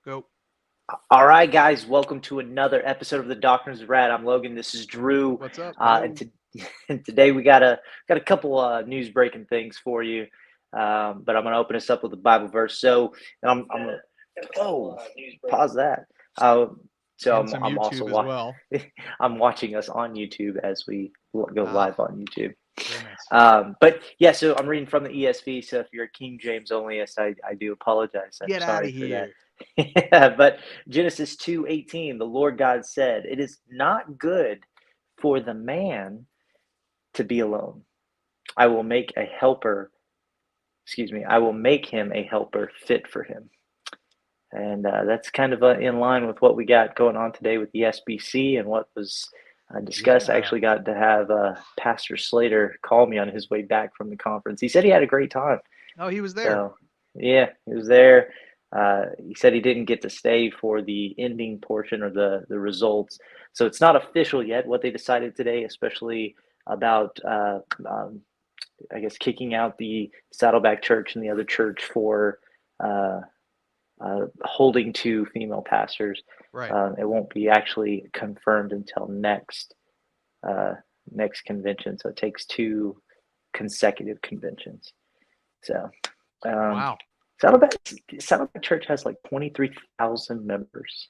Go. All right, guys, welcome to another episode of the Doctrines of Rad. I'm Logan. This is Drew. What's up? And today we got a couple news breaking things for you. But I'm going to open us up with a Bible verse. So I'm gonna, pause that. So And some I'm also YouTube as well. I'm watching us on YouTube as we go live on YouTube. Very nice. But yeah, so I'm reading from the ESV. So if you're a King James onlyist, I do apologize. I'm Get out sorry of for that. here. Yeah, but Genesis 2:18, the Lord God said, "It is not good for the man to be alone. I will make a helper, I will make him a helper fit for him." And that's kind of in line with what we got going on today with the SBC and what was discussed. I Yeah. actually got to have Pastor Slater call me on his way back from the conference. He said he had a great time. Oh, he was there. So, yeah, he was there. He said he didn't get to stay for the ending portion or the results. So it's not official yet what they decided today, especially about, I guess, kicking out the Saddleback Church and the other church for uh, holding two female pastors. Right. It won't be actually confirmed until next convention. So it takes two consecutive conventions. So. Wow. Saddleback Church has like 23,000 members,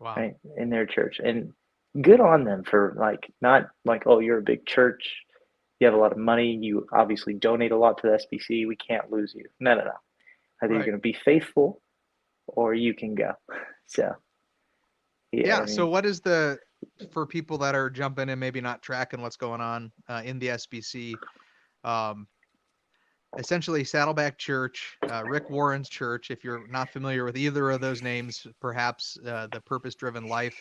Wow. right, in their church, and good on them for not like, oh, you're a big church, you have a lot of money, you obviously donate a lot to the SBC, we can't lose you. No. Either you're going to be faithful or you can go. So yeah. So what is for people that are jumping in, maybe not tracking what's going on in the SBC? Essentially, Saddleback Church, Rick Warren's church. If you're not familiar with either of those names, perhaps the Purpose Driven Life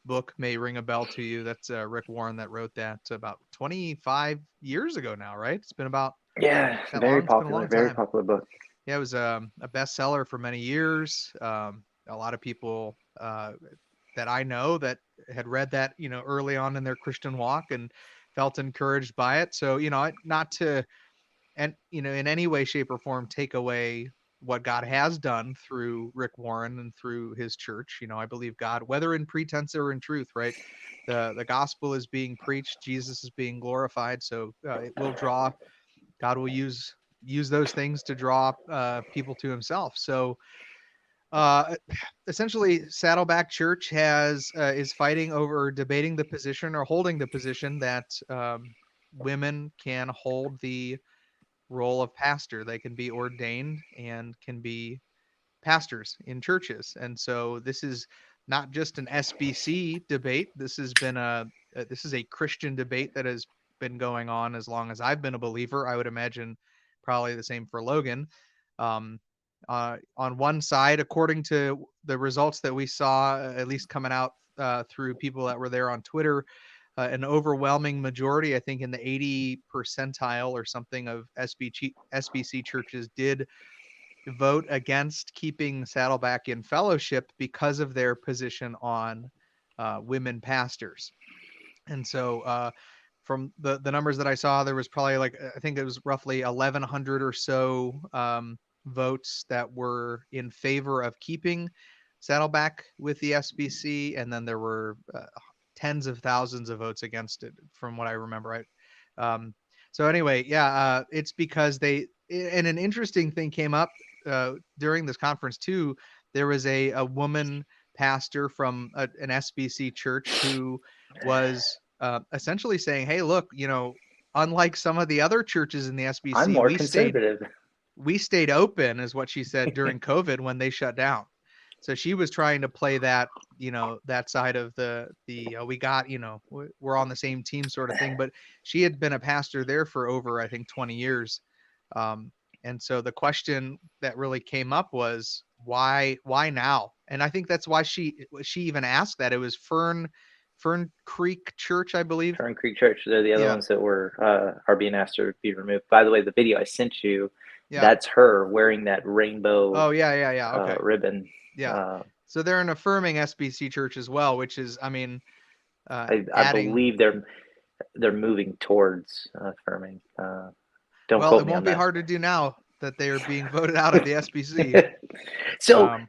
book may ring a bell to you. That's Rick Warren that wrote that about 25 years ago now, right? It's been about very popular book. Yeah, it was a bestseller for many years. A lot of people that I know that had read that, early on in their Christian walk and felt encouraged by it. So, not to in any way, shape, or form take away what God has done through Rick Warren and through his church. I believe God, whether in pretense or in truth, right? The gospel is being preached, Jesus is being glorified. So it will draw, God will use those things to draw people to himself. So essentially, Saddleback Church is fighting over, debating the position or holding the position that women can hold the role of pastor. They can be ordained and can be pastors in churches. And so this is not just an SBC debate. This is a Christian debate that has been going on as long as I've been a believer. I would imagine probably the same for Logan. On one side, according to the results that we saw, at least coming out through people that were there on Twitter, an overwhelming majority, I think in the 80 percentile or something of SBC churches did vote against keeping Saddleback in fellowship because of their position on women pastors. And so from the numbers that I saw, there was probably I think it was roughly 1,100 or so votes that were in favor of keeping Saddleback with the SBC. And then there were tens of thousands of votes against it, from what I remember. Right. So anyway, it's because and an interesting thing came up during this conference too. There was a woman pastor from an SBC church who was essentially saying, "Hey, look, unlike some of the other churches in the SBC, I'm more conservative. We stayed open," is what she said, during COVID when they shut down. So she was trying to play that, that side of we got, we're on the same team sort of thing. But she had been a pastor there for over, I think, 20 years. And so the question that really came up was, why now? And I think that's why she even asked that. It was Fern Creek Church, I believe. Fern Creek Church. They're the other ones that are being asked to be removed. By the way, the video I sent you, that's her wearing that rainbow. Oh yeah. Okay. Ribbon. Yeah. So they're an affirming SBC church as well, which is, I mean, I believe they're moving towards affirming. Don't quote me on that. It won't be hard to do now. that they are being voted out of the SBC. So Um,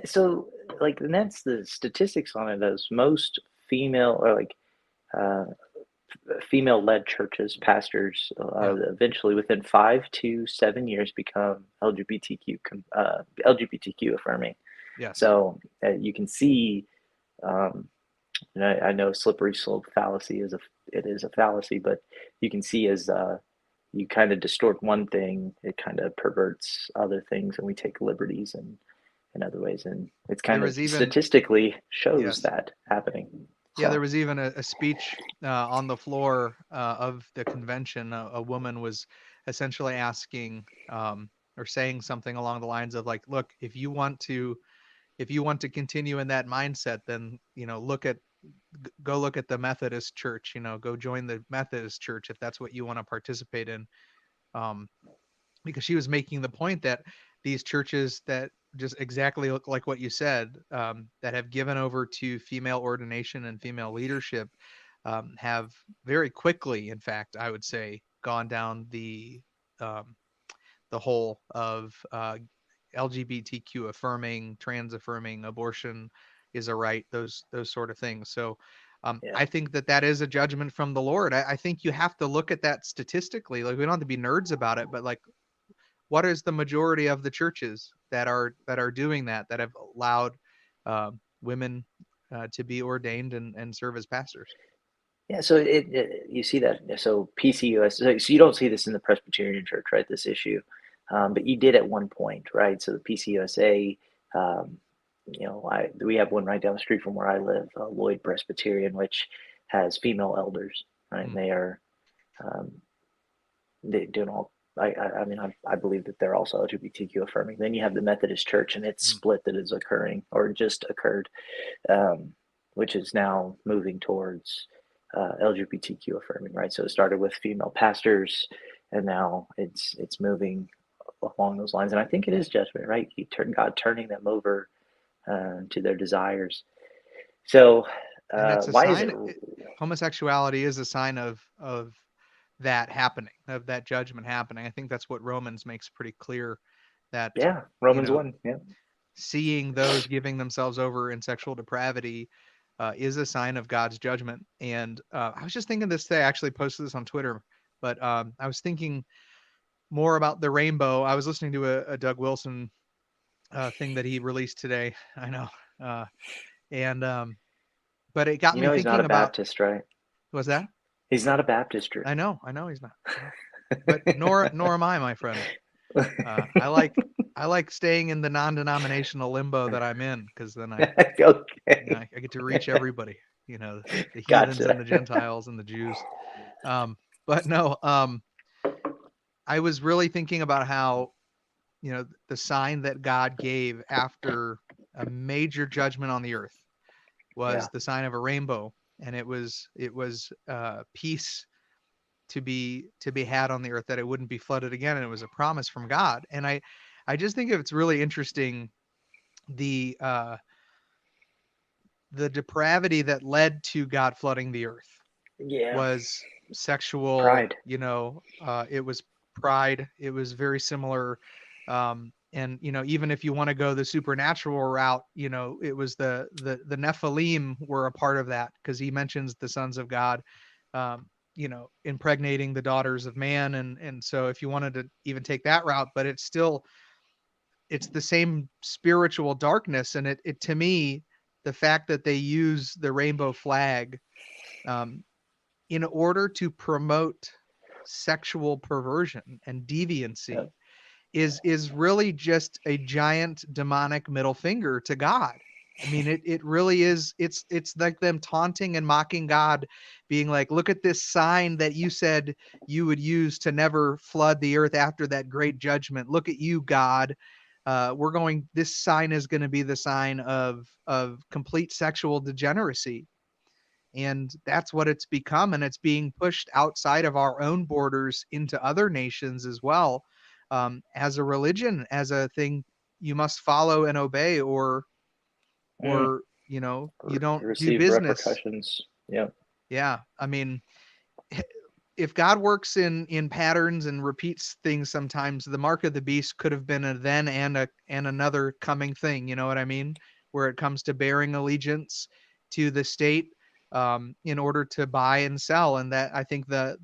so like, and that's the statistics on it. As most female, or like uh, female-led churches, pastors, yeah. eventually within 5 to 7 years become LGBTQ affirming. Yes. So you can see, um, and I know slippery slope fallacy is a fallacy, but you can see as you kind of distort one thing, it kind of perverts other things, and we take liberties in other ways, and it's There kind of was even statistically shows yes. that happening. Yeah, there So was even a speech on the floor of the convention. A woman was essentially asking or saying something along the lines of like, "Look, if you want to continue in that mindset, then go look at the Methodist Church. Go join the Methodist Church if that's what you want to participate in." Um, because she was making the point that these churches that just exactly look like what you said, that have given over to female ordination and female leadership, have very quickly, in fact, I would say, gone down um, the whole of LGBTQ affirming, trans affirming, abortion is a right, those sort of things. So yeah. I think that is a judgment from the Lord. I think you have to look at that statistically. Like we don't have to be nerds about it, but like what is the majority of the churches that are doing that have allowed women to be ordained and serve as pastors? Yeah, so you see that. So PCUS, so you don't see this in the Presbyterian Church, right? This issue, but you did at one point, right? So the PCUSA, um, we have one right down the street from where I live, Lloyd Presbyterian, which has female elders, right? And Mm, um, they doing all. I mean, I believe that they're also LGBTQ affirming. Then you have the Methodist Church, and its mm. split that is occurring or just occurred, um, which is now moving towards LGBTQ affirming, right? So it started with female pastors, and now it's moving along those lines. And I think it is judgment, right? God turning them over to their desires. So And it's a why is it? sign. Homosexuality is a sign of that happening, of that judgment happening. I think that's what Romans makes pretty clear, that Yeah, you Romans know 1. Yeah, seeing those giving themselves over in sexual depravity is a sign of God's judgment. And I was just thinking this today. I actually posted this on Twitter, but I was thinking more about the rainbow. I was listening to a Doug Wilson thing that he released today. I know, uh, and but it got me he's not a thinking about Baptist, right? was that He's not a Baptist, Drew. I know he's not, but nor am I, my friend. I like staying in the non-denominational limbo that I'm in, because then Okay, I get to reach everybody, the heathens gotcha. and the Gentiles and the Jews. Um, but no, I was really thinking about how, the sign that God gave after a major judgment on the earth Yeah, was the sign of a rainbow, and it was peace to be had on the earth, that it wouldn't be flooded again, and it was a promise from God. And I just think it's really interesting, the the depravity that led to God flooding the earth yeah. was sexual, Pride. it was pride, it was very similar. And even if you want to go the supernatural route, it was the Nephilim were a part of that, because he mentions the sons of God, impregnating the daughters of man. And so if you wanted to even take that route, but it's the same spiritual darkness. And it to me, the fact that they use the rainbow flag um, in order to promote sexual perversion and Yeah, deviancy is really just a giant demonic middle finger to God. I mean, it really is. It's like them taunting and mocking God, being like, "Look at this sign that you said you would use to never flood the earth after that great judgment. Look at you, God. We're going. This sign is going to be the sign of complete sexual degeneracy." And that's what it's become, and it's being pushed outside of our own borders into other nations as well, as a religion, as a thing you must follow and obey, mm. or you don't do Receive business. repercussions. Yeah, Yeah, I mean, if God works in patterns and repeats things sometimes, the mark of the beast could have been a then and another coming thing. You know what I mean? Where it comes to bearing allegiance to the state in order to buy and sell, and that I think the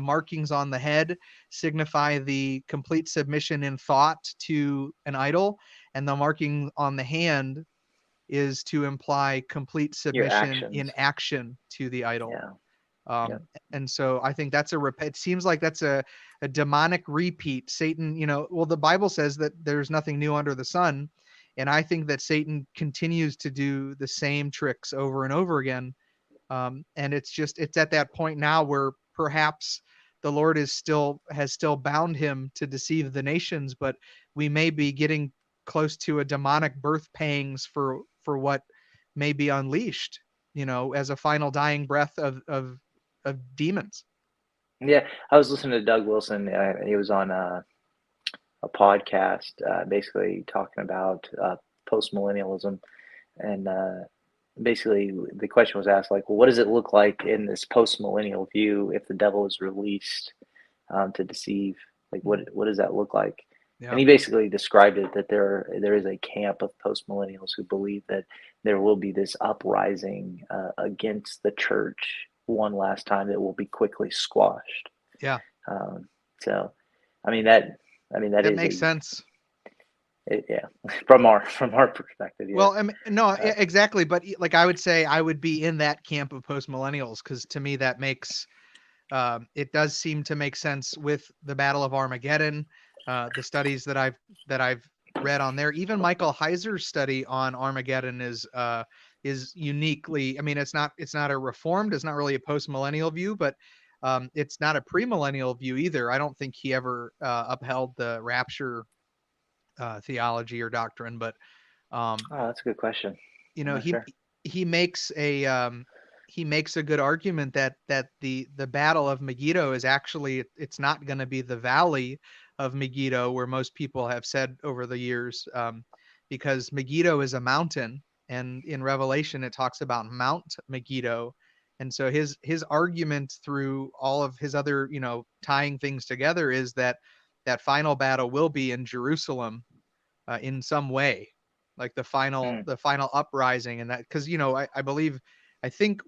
markings on the head signify the complete submission in thought to an idol, and the marking on the hand is to imply complete Your submission in actions. action to the idol. Yeah. Yeah. And so I think that's it seems like that's a demonic repeat. Satan, well, the Bible says that there's nothing new under the sun. And I think that Satan continues to do the same tricks over and over again. And it's at that point now where perhaps the Lord has still bound him to deceive the nations, but we may be getting close to a demonic birth pangs for what may be unleashed, as a final dying breath of demons. Yeah. I was listening to Doug Wilson. He was on a podcast, basically talking about post-millennialism, and basically the question was asked, like, well, what does it look like in this post-millennial view if the devil is released to deceive? Like, what does that look like? And Yeah. he basically described it that there is a camp of post-millennials who believe that there will be this uprising against the church one last time that will be quickly squashed. Yeah. Um, so, I mean that that That is makes sense. yeah, from our perspective, yeah. Well, no, Uh, exactly. But like I would say, I would be in that camp of post millennials because to me that makes it does seem to make sense with the Battle of Armageddon, the studies that I've read on there. Even Michael Heiser's study on Armageddon is uniquely. I mean, it's not a reformed, it's not really a post millennial view, but it's not a premillennial view either. I don't think he ever upheld the rapture theology or doctrine, but um, oh, that's a good question. you I'm know not he sure. he makes a he makes a good argument that the battle of Megiddo is actually it's not going to be the valley of Megiddo where most people have said over the years, because Megiddo is a mountain, and in Revelation it talks about Mount Megiddo. And so his argument through all of his other tying things together is that final battle will be in Jerusalem, in some way, like the final Mm. the final uprising. And that because I think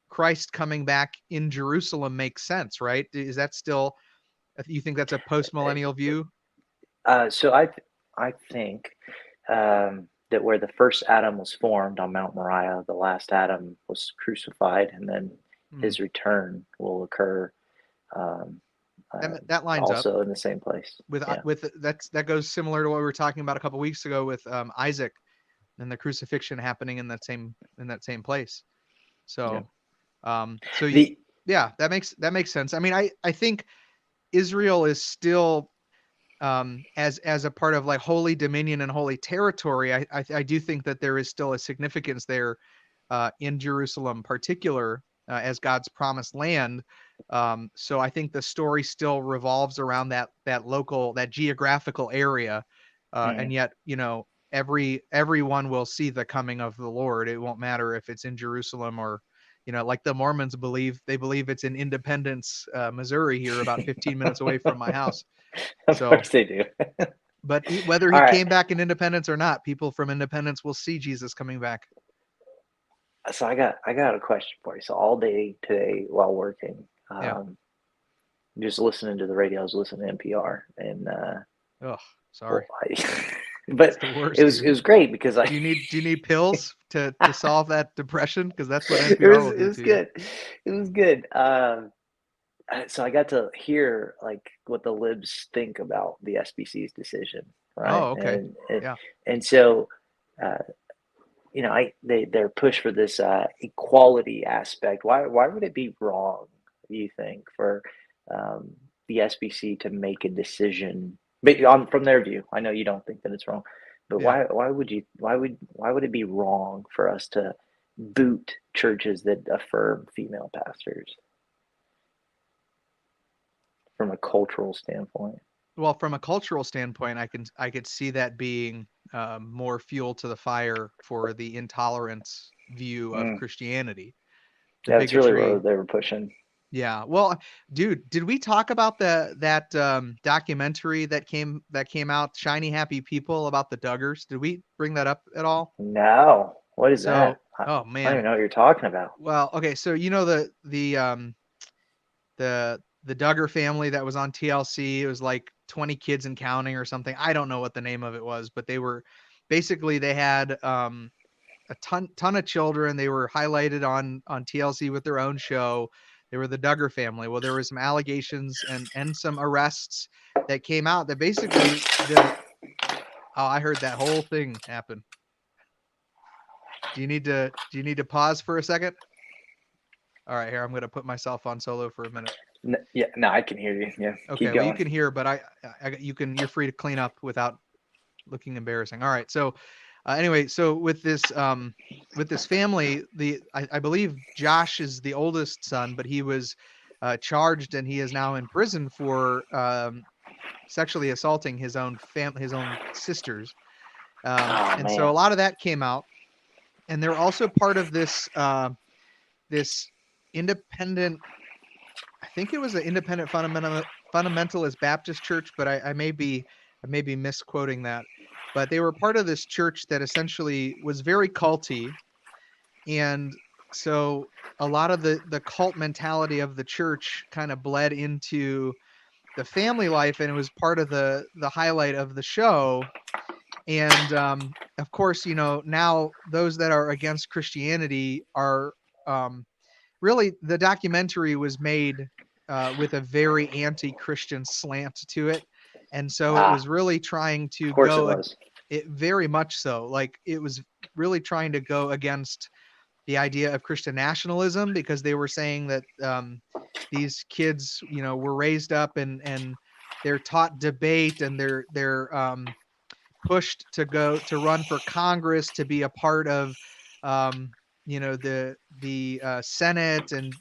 Christ coming back in Jerusalem makes sense, right? Is that still, you think that's a post millennial view? So I think that where the first Adam was formed on Mount Moriah, the last Adam was crucified, and then Hmm. his return will occur um, That lines up also in the same place. with Yeah. that goes similar to what we were talking about a couple weeks ago with Isaac and the crucifixion happening in that same place. Yeah. So so The yeah, that makes sense. I mean, I think Israel is still, as a part of like holy dominion and holy territory. I do think that there is still a significance there, in Jerusalem, particular, as God's promised land. So I think the story still revolves around that geographical area, and mhm. yet everyone will see the coming of the Lord. It won't matter if it's in Jerusalem or, like the Mormons believe. They believe it's in Independence, Missouri, here about 15 minutes away from my house. Of So, course they do. but whether All he right. came back in Independence or not, people from Independence will see Jesus coming back. So I got a question for you. So all day today while working, Yeah. just listening to the radio, I was listening to NPR, and Oh, sorry. well, It's but the it worst, was dude. great because Do you need pills to solve that depression? Because that's what it NPR was will it do was to you. good. It was good. So I got to hear like what the libs think about the SBC's decision, right? Oh, okay. Yeah. And so uh, they're pushed for this equality aspect. Why would it be wrong, do you think, for um, the SBC to make a decision from their view? I know you don't think that it's wrong, but Yeah. why would it be wrong for us to boot churches that affirm female pastors from a cultural standpoint? Well, from a cultural standpoint, I could see that being, more fuel to the fire for the intolerance view of Mm. Christianity, the Yeah, that's really bigotry. what they were pushing. Yeah. Well, dude, did we talk about that documentary that came out, Shiny Happy People, about the Duggars? Did we bring that up at all? No. What is that? So, oh I don't even man. know what you're talking about. Well, okay, so you know the Duggar family that was on TLC. It was like 20 kids and counting or something. I don't know what the name of it was, but they were basically they had a ton of children. They were highlighted on TLC with their own show. They were the Duggar family. Well, there were some allegations and some arrests that came out that basically the oh, I heard that whole thing happen. Do you need to pause for a second? All right, here I'm going to put myself on solo for a minute. Yeah, no, I can hear you. Yeah, keep Okay, well you going. can hear, but you're free to clean up without looking embarrassing. All right, so anyway, so with this family, I believe Josh is the oldest son, but he was charged and he is now in prison for sexually assaulting his own sisters. Oh And so a man. lot of that came out, and they're also part of this independent. I think it was an independent fundamentalist Baptist church, but I may be misquoting that. But they were part of this church that essentially was very culty, and so a lot of the cult mentality of the church kind of bled into the family life, and it was part of the highlight of the show. And of course, now those that are against Christianity are really the documentary was made with a very anti-Christian slant to it, and so it Ah, was really trying of to course it go was. it very much so. Like it was really trying to go against the idea of Christian nationalism because they were saying that these kids, were raised up and they're taught debate and they're pushed to go to run for Congress to be a part of, um, the Senate and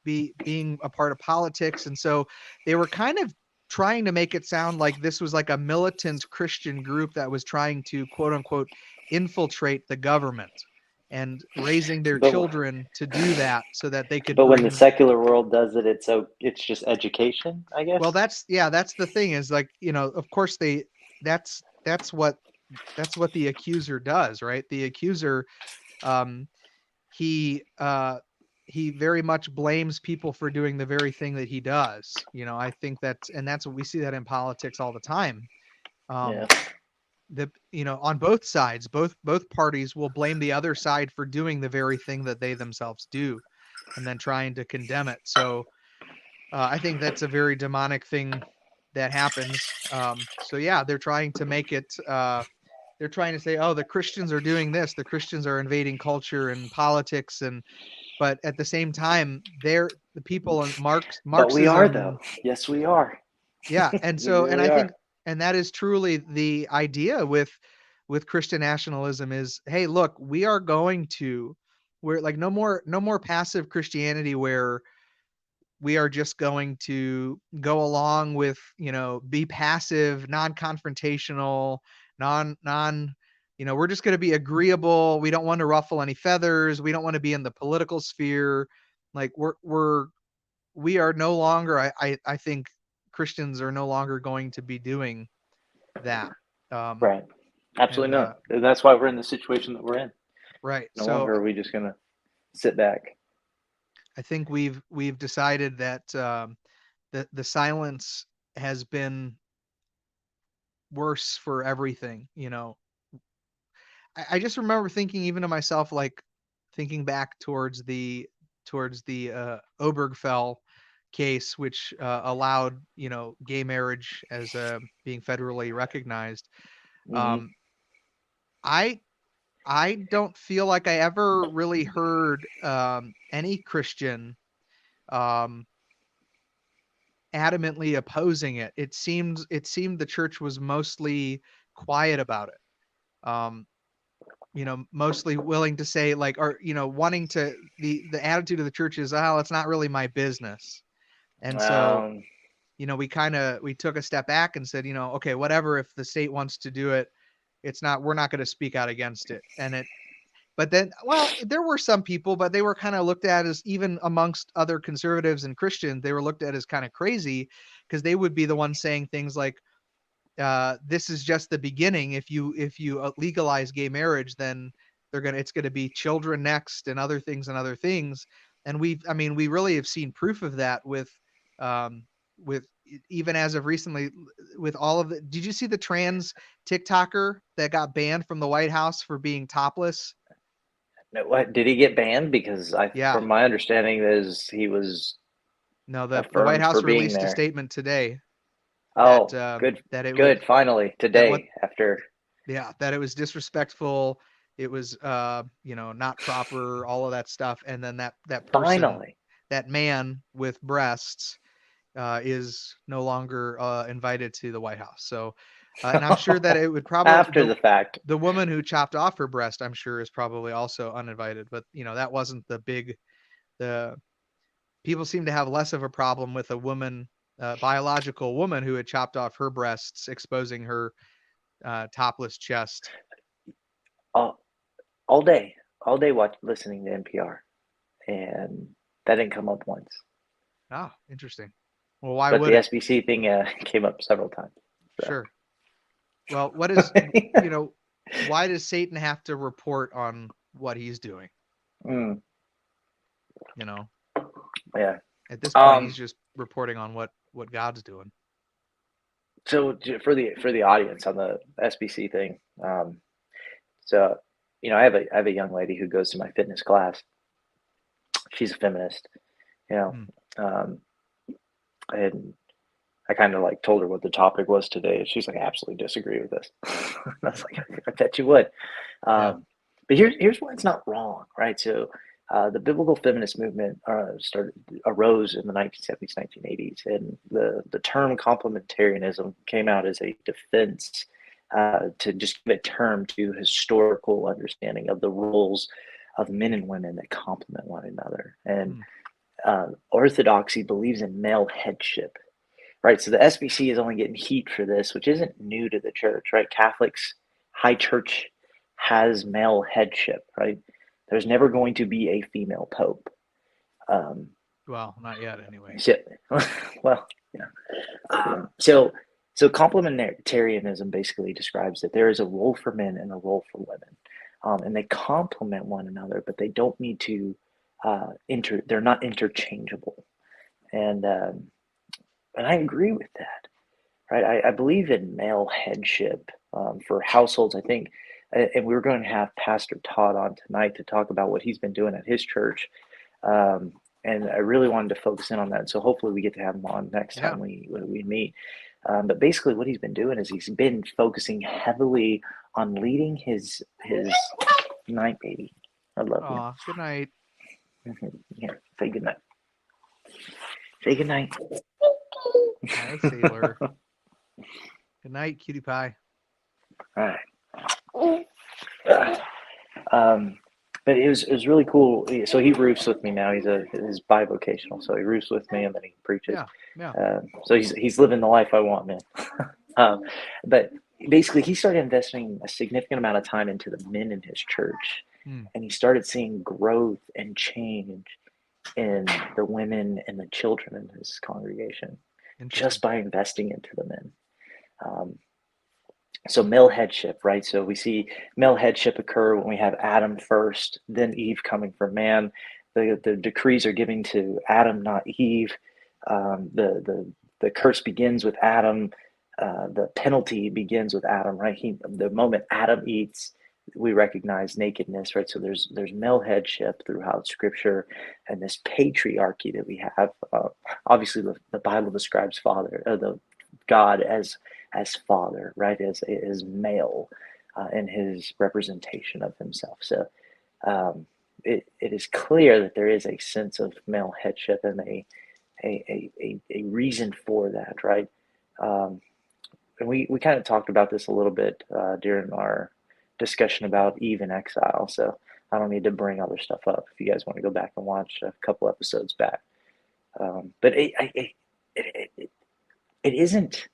being a part of politics, and so they were kind of trying to make it sound like this was like a militant Christian group that was trying to quote unquote infiltrate the government and raising their But children to do that so that they could but when the bring. secular world does it, it's just education, I Well, guess. that's the thing is like, of course that's what that's what the accuser does, right? The accuser, um, he he very much blames people for doing the very thing that he does. I think that's what we see that in politics all the time. Yeah. Um, on both sides, both parties will blame the other side for doing the very thing that they themselves do, and then trying to condemn it. So I think that's a very demonic thing that happens. So yeah, they're trying to make it. They're trying to say, oh, the Christians are doing this, the Christians are invading culture and politics, and but at the same time, they're the people in But we are though. Marxism. Yes, we are. Yeah, and We so and really I think are. and that is truly the idea with Christian nationalism is, hey, look, we're like no more passive Christianity where we are just going to go along with, be passive, non-confrontational, non we're just going to be agreeable. We don't want to ruffle any feathers. We don't want to be in the political sphere. Like we are no longer, I think Christians are no longer going to be doing that. Um, Right. and Absolutely not. That's why we're in the situation that we're in. Right. No So longer are we just gonna sit back. I think we've decided that the silence has been worse for everything. I just remember thinking even to myself, like thinking back towards the Obergefell case, which allowed gay marriage as being federally recognized. Hmm. Um, I I don't feel like I ever really heard any Christian um, adamantly opposing it. It seemed the church was mostly quiet about it. Mostly willing to say like, or wanting to the attitude of the church is, oh, it's not really my business. And so, Um, we took a step back and said, okay, whatever, if the state wants to do it, we're not going to speak out against it. And But then, well, there were some people, but they were kind of looked at as, even amongst other conservatives and Christians, they were looked at as kind of crazy because they would be the ones saying things like, this is just the beginning. If you legalize gay marriage, then it's gonna be children next and other things and other things. And we really have seen proof of that um, with even as of recently with all of the. Did you see the trans TikToker that got banned from the White House for being topless? What, did he get banned? Because Yeah, from my understanding, is he was no, the White affirmed for House being released a there. statement today that Oh, good, that it was good. Finally, that what today, after yeah, that it was disrespectful, it was not proper, all of that stuff. And then that person, finally that man with breasts, is no longer invited to the White House. So and I'm sure that it would probably after the fact. the woman who chopped off her breast, I'm sure, is probably also uninvited. But that wasn't the people seem to have less of a problem with a woman, biological woman, who had chopped off her breasts, exposing her topless chest. All, all day listening to NPR, and that didn't come up once. Oh, interesting. Well, why But would the it? SBC thing came up several times. So. Sure. Well, what is, you know, why does Satan have to report on what he's doing? Mm, You know, yeah. at this point, Um. he's just reporting on what God's doing. So for the audience on the SBC thing, so I have a young lady who goes to my fitness class. She's a feminist, you know, Hmm. um, and I kind of like told her what the topic was today. She's like, I absolutely disagree with this. I was like, I bet you would. Yeah. But here's why it's not wrong, right? So the biblical feminist movement arose in the 1970s, 1980s, and the term complementarianism came out as a defense to just give a term to historical understanding of the roles of men and women that complement one another. And Hmm. orthodoxy believes in male headship, right? So the SBC is only getting heat for this, which isn't new to the church, right? Catholics, high church has male headship, right? There's never going to be a female pope. Um, Well, not yet, anyway. so, well, yeah. So complementarianism basically describes that there is a role for men and a role for women, and they complement one another, but they don't need to they're not interchangeable, and um, and I agree with that. Right. I believe in male headship for households. I think, and we were going to have Pastor Todd on tonight to talk about what he's been doing at his church. Um, and I really wanted to focus in on that. So hopefully we get to have him on next Yeah. time we meet. But basically, what he's been doing is he's been focusing heavily on leading his night baby. I love you. Aw, good night. Here, say good night. Say good night. Hi, Sailor. Good night, cutie pie. All right. Um, but it was really cool. So he roofs with me now. He's bivocational, so he roofs with me and then he preaches. Yeah. Yeah. So he's living the life I want, man. um, but basically, he started investing a significant amount of time into the men in his church, Hmm. and he started seeing growth and change in the women and the children in his congregation Interesting. just by investing into the men. Um, so male headship, right? So we see male headship occur when we have Adam first, then Eve coming from man. The decrees are giving to Adam, not Eve. The curse begins with Adam. The penalty begins with Adam, right? The moment Adam eats, we recognize nakedness, right? So there's male headship throughout Scripture, and this patriarchy that we have. Obviously, the Bible describes the God as father, right? As male in his representation of himself. So um, it is clear that there is a sense of male headship and a reason for that, right? Um, and we kind of talked about this a little bit during our discussion about Eve in exile. So I don't need to bring other stuff up if you guys want to go back and watch a couple episodes back. But it isn't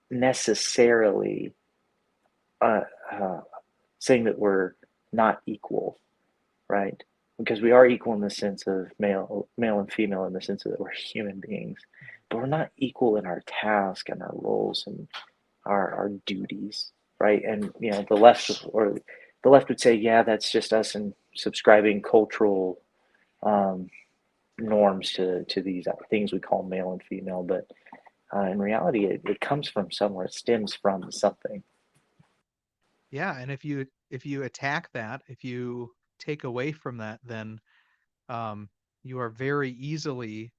necessarily uh, uh, saying that we're not equal, right? Because we are equal in the sense of male and female in the sense that we're human beings, but we're not equal in our task and our roles and our duties, right? And the left would say, yeah, that's just us and subscribing cultural um, norms to these things we call male and female, but in reality, it comes from somewhere. It stems from something. Yeah, and if you attack that, if you take away from that, then um, you are very easily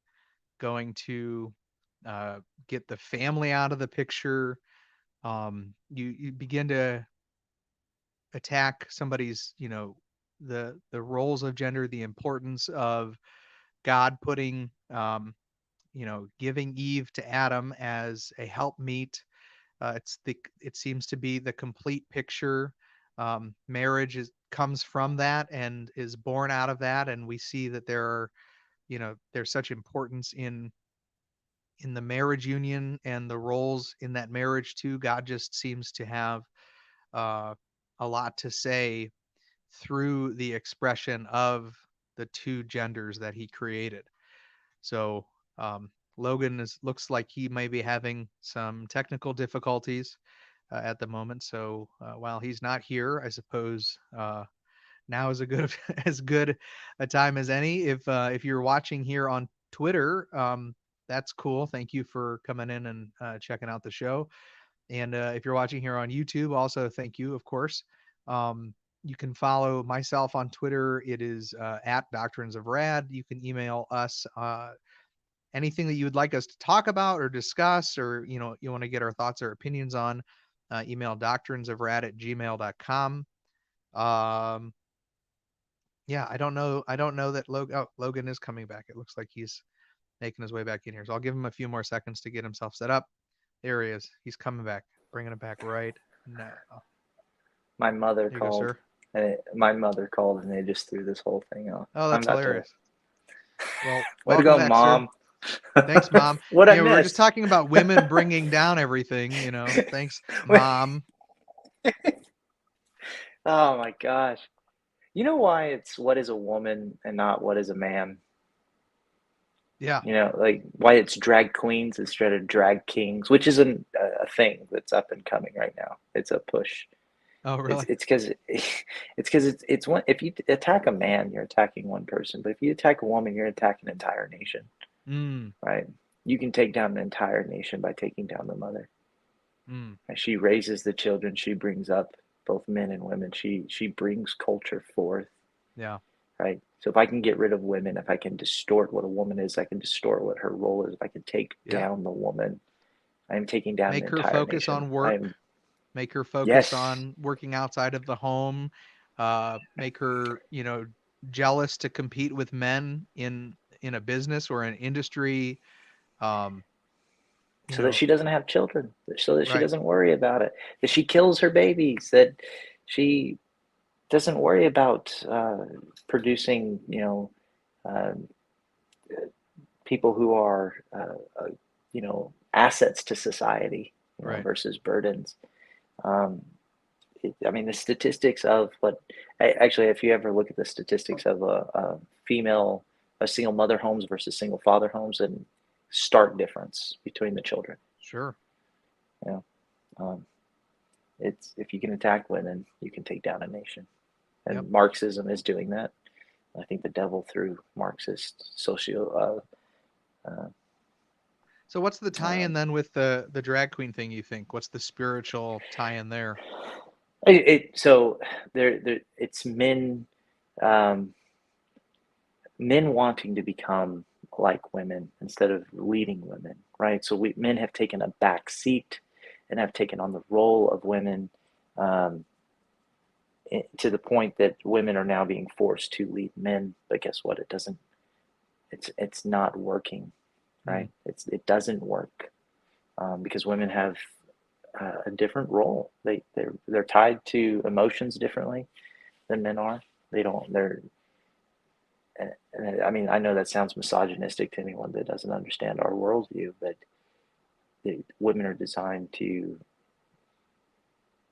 going to get the family out of the picture. You begin to attack somebody's, the roles of gender, the importance of God putting, giving Eve to Adam as a helpmeet. It seems to be the complete picture. Marriage comes from that and is born out of that, and we see that there's such importance in the marriage union and the roles in that marriage too. God just seems to have uh, a lot to say through the expression of the two genders that he created. So Logan looks like he may be having some technical difficulties at the moment. So while he's not here, I suppose now is a good as good a time as any. If you're watching here on Twitter, that's cool. Thank you for coming in and checking out the show. And if you're watching here on YouTube, also thank you, of course. You can follow myself on Twitter. It is at Doctrines of Rad. You can email us anything that you would like us to talk about or discuss, or you want to get our thoughts or opinions on. Email doctrinesofrad@gmail.com. Um, yeah, I don't know that Logan is coming back. It looks like he's making his way back in here. So I'll give him a few more seconds to get himself set up. There he is. He's coming back. Bringing it back right now. My mother There you go, called. sir. My mother called, and they just threw this whole thing off. Oh, I'm that's about to. hilarious. Well, Way to welcome go, back, sir. mom. Thanks, Mom. What I Yeah, we were just missed. talking about women bringing down everything, Thanks, Mom. Oh my gosh. You know why it's what is a woman and not what is a man? Yeah. Like why it's drag queens instead of drag kings, which is a thing that's up and coming right now. It's a push. Oh, It's really? it's because it's one. If you attack a man, you're attacking one person, but if you attack a woman, you're attacking an entire nation, Mm, right? You can take down an entire nation by taking down the mother. mm. And she raises the children. She brings up both men and women. She brings culture forth, Yeah. right? So if I can get rid of women, if I can distort what a woman is, I can distort what her role is. If I can take Yep. down the woman, I am taking down an Make her entire focus nation. on I work. am Make her focus yes. on working outside of the home. Make her, jealous to compete with men in a business or an industry. Um, you So that know, she doesn't have children, so that she right. doesn't worry about it, that she kills her babies, that she doesn't worry about producing, uh, people who are, assets to society, Right. versus burdens. Um, I mean, the statistics of actually, if you ever look at the statistics of a single mother homes versus single father homes, and stark difference between the children. Sure. You know, um, it's if you can attack women, you can take down a nation, Yep. and Marxism is doing that. I think the devil through Marxist So what's the uh, tie-in then with the drag queen thing, you think? What's the spiritual tie-in there? so there it's um, men wanting to become like women instead of leading women, right? So men have taken a back seat and have taken on the role of women, um, to the point that women are now being forced to lead men. But guess what? It doesn't. It's not working, Mm, right? It doesn't work, because women have a different role. They're tied to emotions differently than men are. They don't. I mean, I know that sounds misogynistic to anyone that doesn't understand our worldview, but women are designed to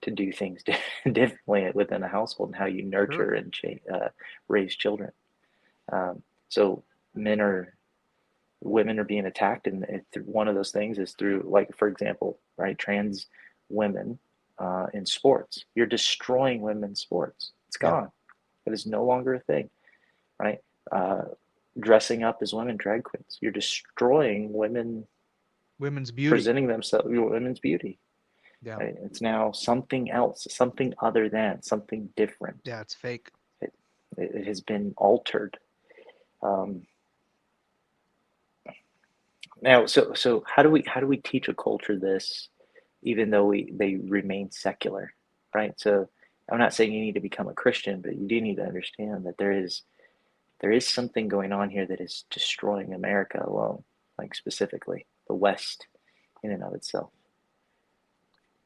to do things differently within a household and how you Sure. nurture and raise children. So men are women are being attacked, and one of those things is through, like, for example, right, trans women in sports. You're destroying women's sports. It's Yep. gone. It is no longer a thing, right? Uh, Dressing up as women, drag queens. You're destroying women Women's beauty. presenting themselves, women's beauty. Yeah. Right? It's now something else, something other than, something different. Yeah, it's fake. It, it has been altered. Um, Now, so how do we teach a culture this, even though they remain secular, right? So I'm not saying you need to become a Christian, but you do need to understand that there is something going on here that is destroying America alone, like specifically the West in and of itself.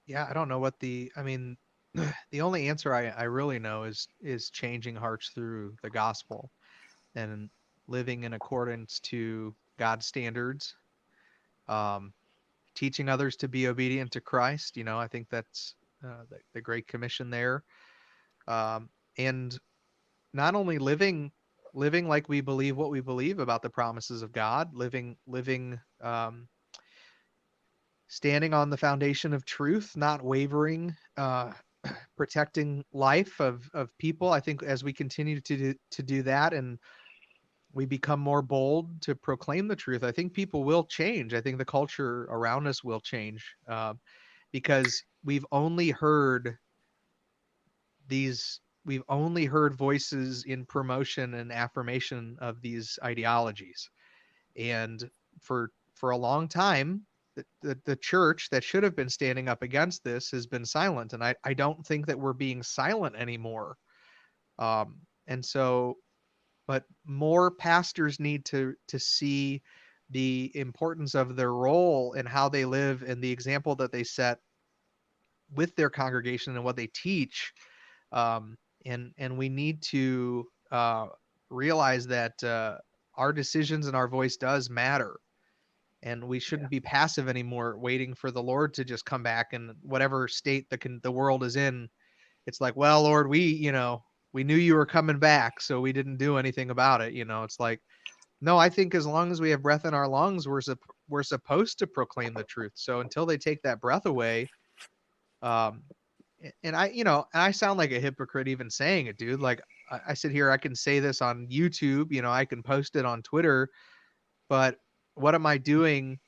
Yeah, I don't know what I mean, the only answer I really know is changing hearts through the gospel and living in accordance to God's standards. Um, Teaching others to be obedient to Christ. I think that's the Great Commission there. And not only living like we believe what we believe about the promises of God, living standing on the foundation of truth, not wavering, protecting life of people. I think as we continue to do that, and we become more bold to proclaim the truth, I think people will change. I think the culture around us will change, because we've only heard voices in promotion and affirmation of these ideologies. And for a long time, the church that should have been standing up against this has been silent. And I don't think that we're being silent anymore. And so, but more pastors need to see the importance of their role and how they live and the example that they set with their congregation and what they teach. And we need to realize that our decisions and our voice does matter, and we Yeah, shouldn't be passive anymore, waiting for the Lord to just come back. And whatever state the world is in, it's like, well, Lord, we knew you were coming back, so we didn't do anything about it. It's like, no, I think as long as we have breath in our lungs, we're supposed to proclaim the truth. So until they take that breath away, um, and I sound like a hypocrite even saying it, dude. Like I sit here, I can say this on YouTube, I can post it on Twitter, but what am I doing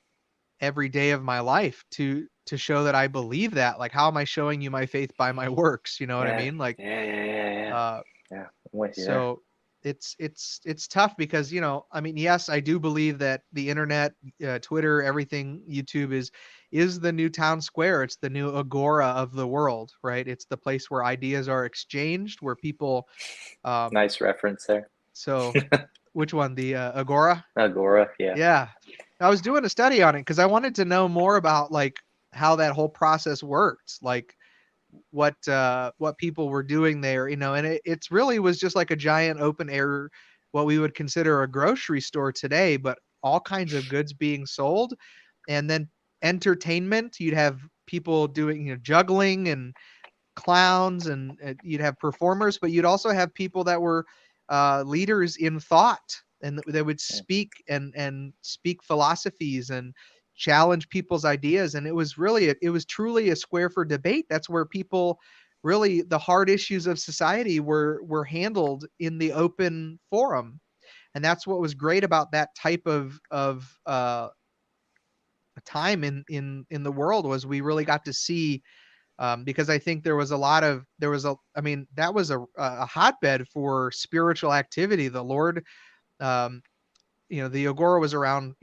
every day of my life to show that I believe that? Like, how am I showing you my faith by my works? You know what I yeah, mean? Like, yeah, yeah, yeah, yeah. uh, Yeah, I'm with you there. so it's tough because I mean, yes, I do believe that the internet, Twitter, everything, YouTube is the new town square. It's the new agora of the world, right? It's the place where ideas are exchanged, where people. Um, Nice reference there. so which one? The agora? Agora, yeah, Yeah, I was doing a study on it because I wanted to know more about like how that whole process worked, like what people were doing there, and it's really was just like a giant open air, what we would consider a grocery store today, but all kinds of goods being sold. And then entertainment, you'd have people doing, juggling and clowns, and you'd have performers, but you'd also have people that were leaders in thought, and they would yeah, speak and speak philosophies and challenge people's ideas. And it was truly a square for debate. That's where people really, the hard issues of society were handled in the open forum. And that's what was great about that type of time in the world, was we really got to see, because I think I mean, that was a hotbed for spiritual activity. The Lord, um, the Agora was around,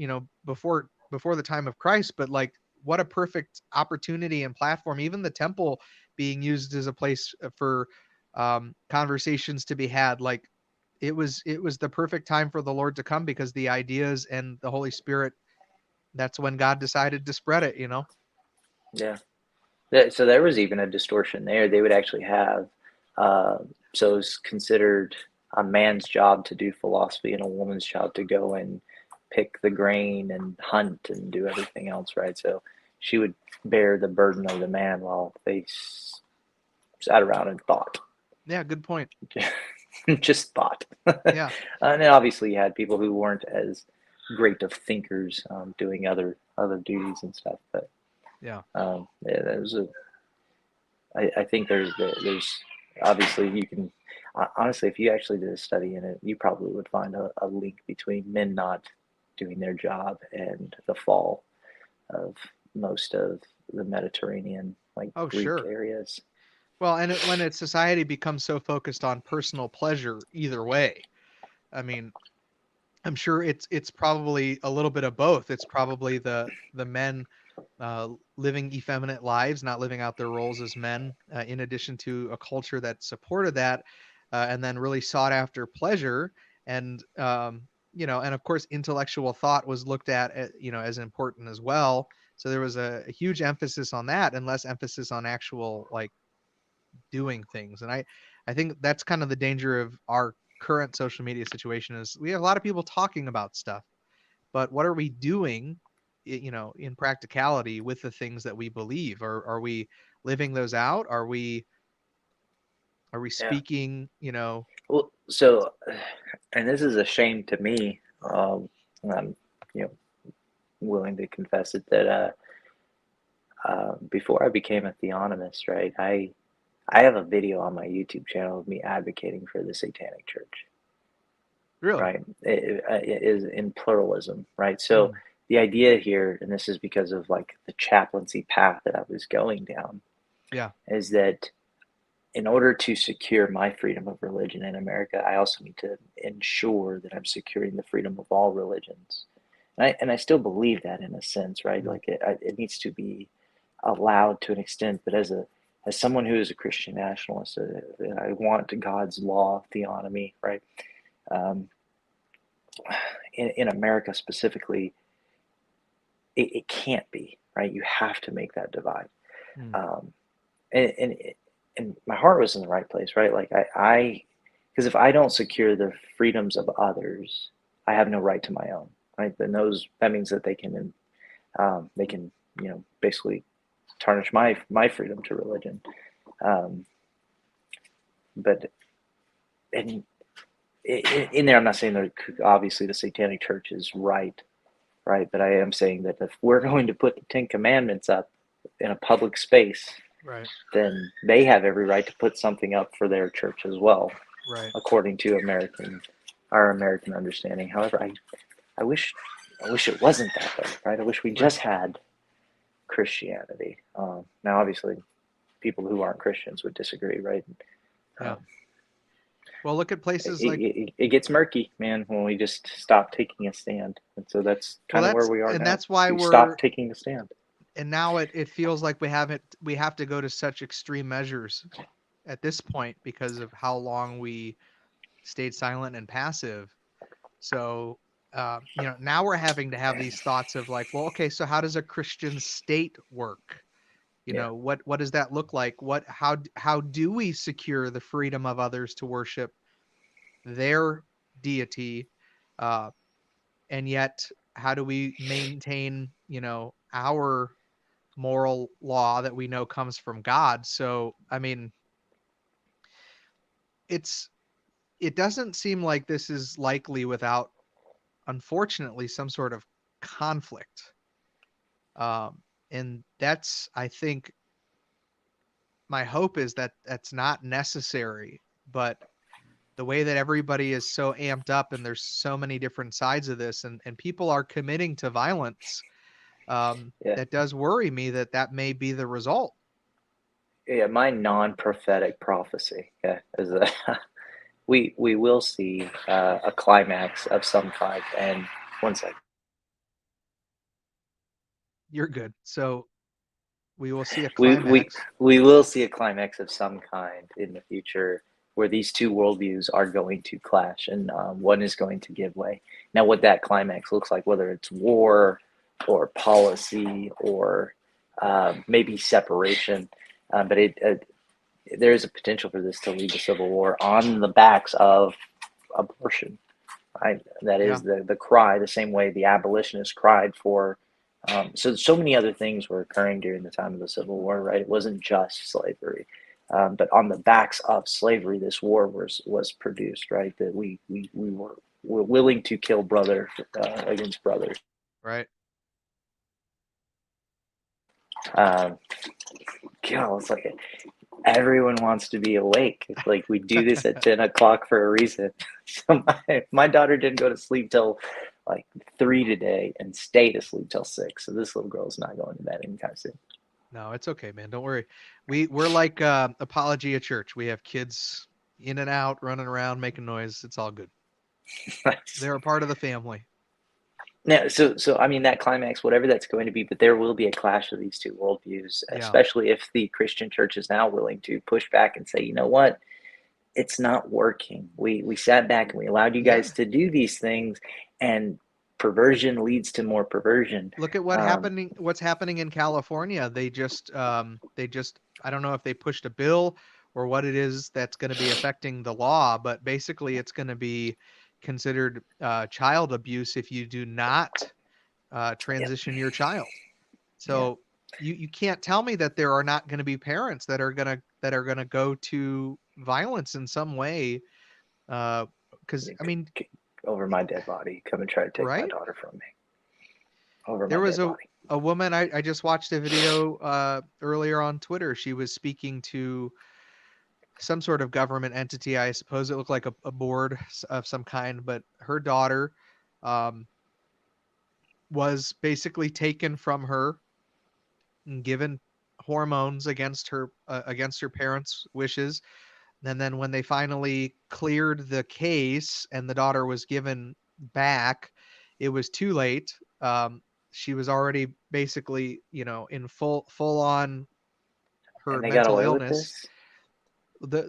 before the time of Christ, but like, what a perfect opportunity and platform. Even the temple being used as a place for conversations to be had. Like, it was the perfect time for the Lord to come, because the ideas and the Holy Spirit. That's when God decided to spread it. yeah. So there was even a distortion there. They would actually have, uh, so it was considered a man's job to do philosophy and a woman's job to go and pick the grain and hunt and do everything else, right? So she would bear the burden of the man while they sat around and thought. Yeah, good point. Just thought. Yeah. And then obviously you had people who weren't as great of thinkers, doing other duties and stuff. But Yeah. yeah, that was I think there's obviously you can honestly, if you actually did a study in it, you probably would find a link between men not doing their job and the fall of most of the Mediterranean, like Oh, Greek sure. areas. Well, and when its society becomes so focused on personal pleasure either way, I mean, I'm sure it's probably a little bit of both. It's probably the men living effeminate lives, not living out their roles as men, in addition to a culture that supported that, and then really sought after pleasure. And and of course, intellectual thought was looked at, as important as well. So there was a huge emphasis on that, and less emphasis on actual like doing things. And I think that's kind of the danger of our current social media situation is we have a lot of people talking about stuff, but what are we doing, in practicality with the things that we believe? Are we living those out? Are we Yeah. speaking, Well, so, and this is a shame to me. I'm, you know, willing to confess it that before I became a theonomist, right, I have a video on my YouTube channel of me advocating for the Satanic Church, really? right? It is in pluralism, right? So Mm, the idea here, and this is because of like the chaplaincy path that I was going down, yeah. is that in order to secure my freedom of religion in America, I also need to ensure that I'm securing the freedom of all religions. And I still believe that in a sense, right? Mm, Like it needs to be allowed to an extent, but as someone who is a Christian nationalist, I want God's law of theonomy, right? Um, in America specifically, it can't be, right? You have to make that divide. mm, Um, and and my heart was in the right place, right? Like I because if I don't secure the freedoms of others, I have no right to my own, right? Then that means that they can basically tarnish my freedom to religion. Um, but and in there, I'm not saying that obviously the Satanic Church is right? But I am saying that if we're going to put the Ten Commandments up in a public space, right. then they have every right to put something up for their church as well, Right. according to our American understanding. However, I wish it wasn't that way, right? I wish we Right. just had Christianity. Now, obviously, people who aren't Christians would disagree, right? Yeah. Um, Well, look at places like it gets murky, man, when we just stop taking a stand, and so that's well, kind of where we are now. that's why We stop we're taking a stand. and now it feels like we have to go to such extreme measures at this point because of how long we stayed silent and passive. So, now we're having to have these thoughts of like, well, okay, so how does a Christian state work? Yeah, What does that look like? How do we secure the freedom of others to worship their deity? Uh, and yet, how do we maintain, our moral law that we know comes from God? So, I mean, it's it doesn't seem like this is likely without, unfortunately, some sort of conflict. And that's, I think, my hope is that that's not necessary. But the way that everybody is so amped up and there's so many different sides of this, and people are committing to violence, yeah, that does worry me that that may be the result. yeah. My non-prophetic prophecy, yeah, is that we will see a climax of some kind. And one second, You're good. So we will see a we we climax. we will see a climax of some kind in the future where these two worldviews are going to clash, and one is going to give way. Now, what that climax looks like, whether it's war or policy or maybe separation, but there is a potential for this to lead to civil war on the backs of abortion. Right? That Yeah. is the cry, the same way the abolitionists cried for. So many other things were occurring during the time of the Civil War, right? It wasn't just slavery. But on the backs of slavery, this war was produced, right? That we were willing to kill brother against brother. Right. Um, God, it's like everyone wants to be awake. It's like we do this at 10 o'clock for a reason. So my daughter didn't go to sleep till like 3 today and stayed asleep till 6. So this little girl's not going to bed anytime soon. No, it's okay, man. Don't worry. We're like Apologia Church. We have kids in and out, running around, making noise. It's all good. They're a part of the family. Now, so I mean that climax, whatever that's going to be, but there will be a clash of these two worldviews, Yeah. especially if the Christian church is now willing to push back and say, you know what, it's not working. We sat back and we allowed you guys to do these things, and perversion leads to more perversion. Look at what's happening in California. They just I don't know if they pushed a bill or what it is that's going to be affecting the law, but basically it's going to be considered child abuse if you do not transition your child. So you can't tell me that there are not going to be parents that are gonna go to violence in some way. Because I mean, over my dead body, come and try to take my right? daughter from me. Over There my was dead body. a woman I just watched a video earlier on Twitter. She was speaking to some sort of government entity. I suppose it looked like a board of some kind, but her daughter um, was basically taken from her and given hormones against her parents' wishes. And then when they finally cleared the case and the daughter was given back, it was too late. She was already basically, in full on her And they got mental away with illness. this?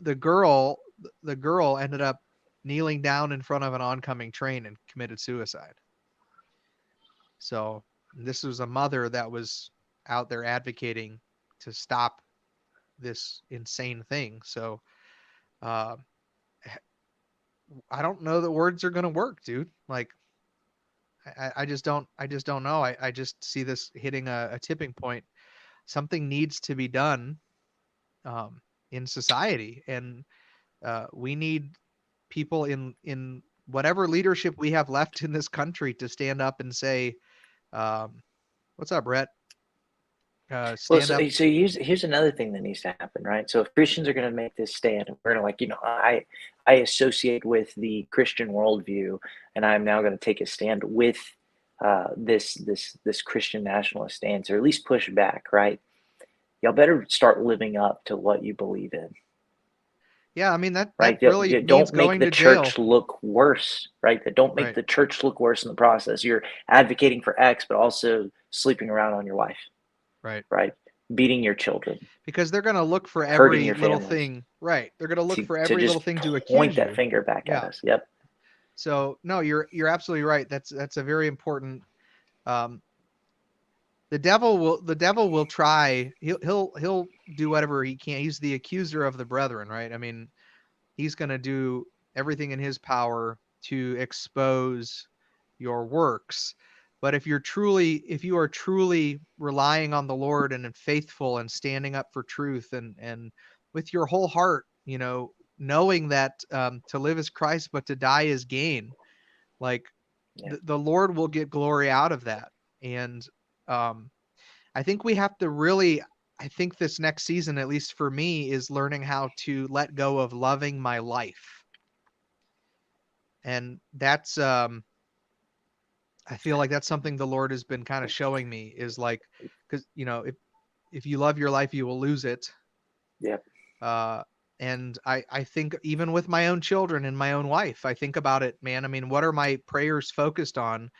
The girl ended up kneeling down in front of an oncoming train and committed suicide. So this was a mother that was out there advocating to stop this insane thing. So uh, I don't know that words are gonna work, dude. Like I just don't know. I just see this hitting a tipping point. Something needs to be done in society, and we need people in whatever leadership we have left in this country to stand up and say, um, "What's up, Brett?" Well, Stand so, up, so here's another thing that needs to happen, right? So if Christians are going to make this stand, and we're going to like, I associate with the Christian worldview, and I'm now going to take a stand with this Christian nationalist stance, or at least push back, right? Y'all better start living up to what you believe in, yeah. I mean that right? really means Don't make going the to jail, church look worse, right? That don't make right? the church look worse in the process. You're advocating for X, but also sleeping around on your wife, Right. right? Beating your children, Because they're gonna look for hurting every your little families. thing, right? They're gonna look for To every little just thing to point accuse that you. finger back at Yeah. us. Yep. So no, you're absolutely right. That's a very important. Um, the devil will try. He'll do whatever he can. He's the accuser of the brethren, right? I mean, he's gonna do everything in his power to expose your works. But if you are truly relying on the Lord and faithful and standing up for truth and with your whole heart, knowing that to live is Christ, but to die is gain, like Yeah. the Lord will get glory out of that. And um, I think we have to really, I think this next season, at least for me, is learning how to let go of loving my life. And that's I feel like that's something the Lord has been kind of showing me is like, because if you love your life, you will lose it. Yep. Uh, and I think even with my own children and my own wife, I think about it, man. I mean, what are my prayers focused on?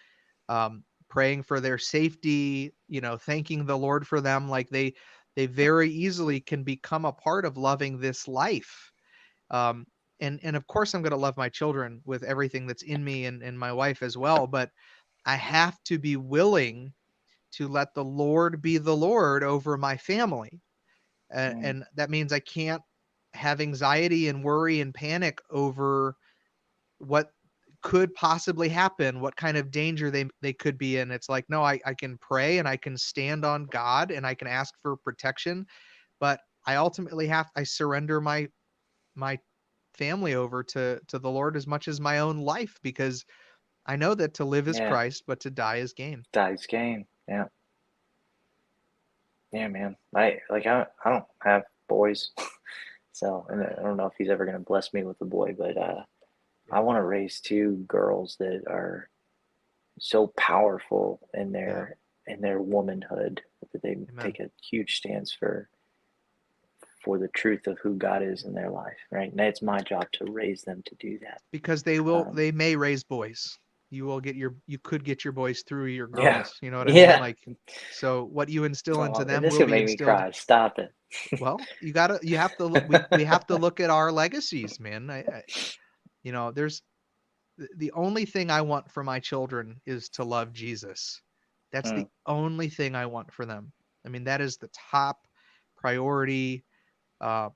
Praying for their safety, thanking the Lord for them. Like they very easily can become a part of loving this life. Um, and of course, I'm going to love my children with everything that's in me and my wife as well. But I have to be willing to let the Lord be the Lord over my family. Mm. And that means I can't have anxiety and worry and panic over what could possibly happen, what kind of danger they could be in. It's like, no, I can pray and I can stand on God and I can ask for protection, but I ultimately I surrender my family over to the Lord as much as my own life, because I know that to live is Yeah. Christ, but to die is gain. Dice game. Yeah. Yeah, man. I don't have boys, so and I don't know if he's ever gonna bless me with a boy, but I Yeah. want to raise two girls that are so powerful Yeah. in their womanhood that they Amen. take a huge stance for the truth of who God is in their life, right? And it's my job to raise them to do that. Because Um, they may raise boys. You could get your boys through your yeah, girls. You know what I mean? yeah. Like, so what you instill into Oh, them this will could be make me instilled. cry. Stop it. Well, you have to we have to look at our legacies, man. There's the only thing I want for my children is to love Jesus. That's Mm, the only thing I want for them. I mean, that is the top priority. Uh,